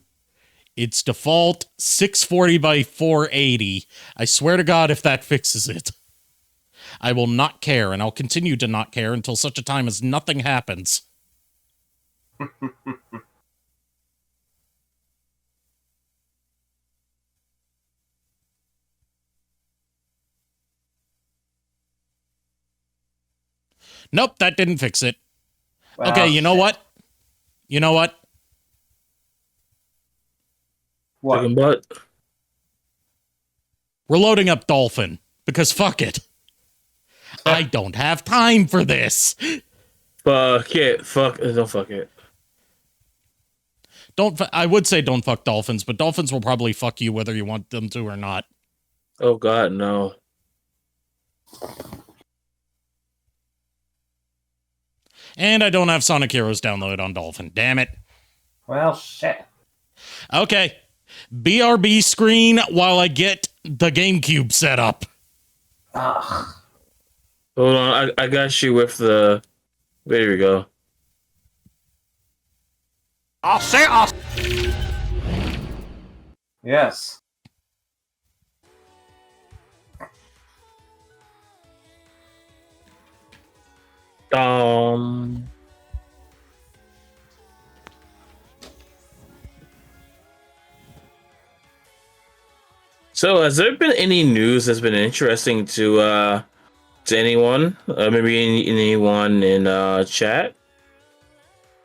its default 640 by 480, I swear to God if that fixes it. I will not care, and I'll continue to not care until such a time as nothing happens. Nope, that didn't fix it. Well, okay, you know what? You know what? What? Butt. We're loading up Dolphin, because fuck it. I don't have time for this. Fuck it. Don't fuck it. I would say don't fuck dolphins, but dolphins will probably fuck you whether you want them to or not. Oh God, no. And I don't have Sonic Heroes downloaded on Dolphin. Damn it. Well, shit. Okay. BRB screen while I get the GameCube set up. Ugh. Hold on, I got you with the... There we go. I'll say I'll. Yes. So, has there been any news that's been interesting to anyone? Maybe anyone in chat?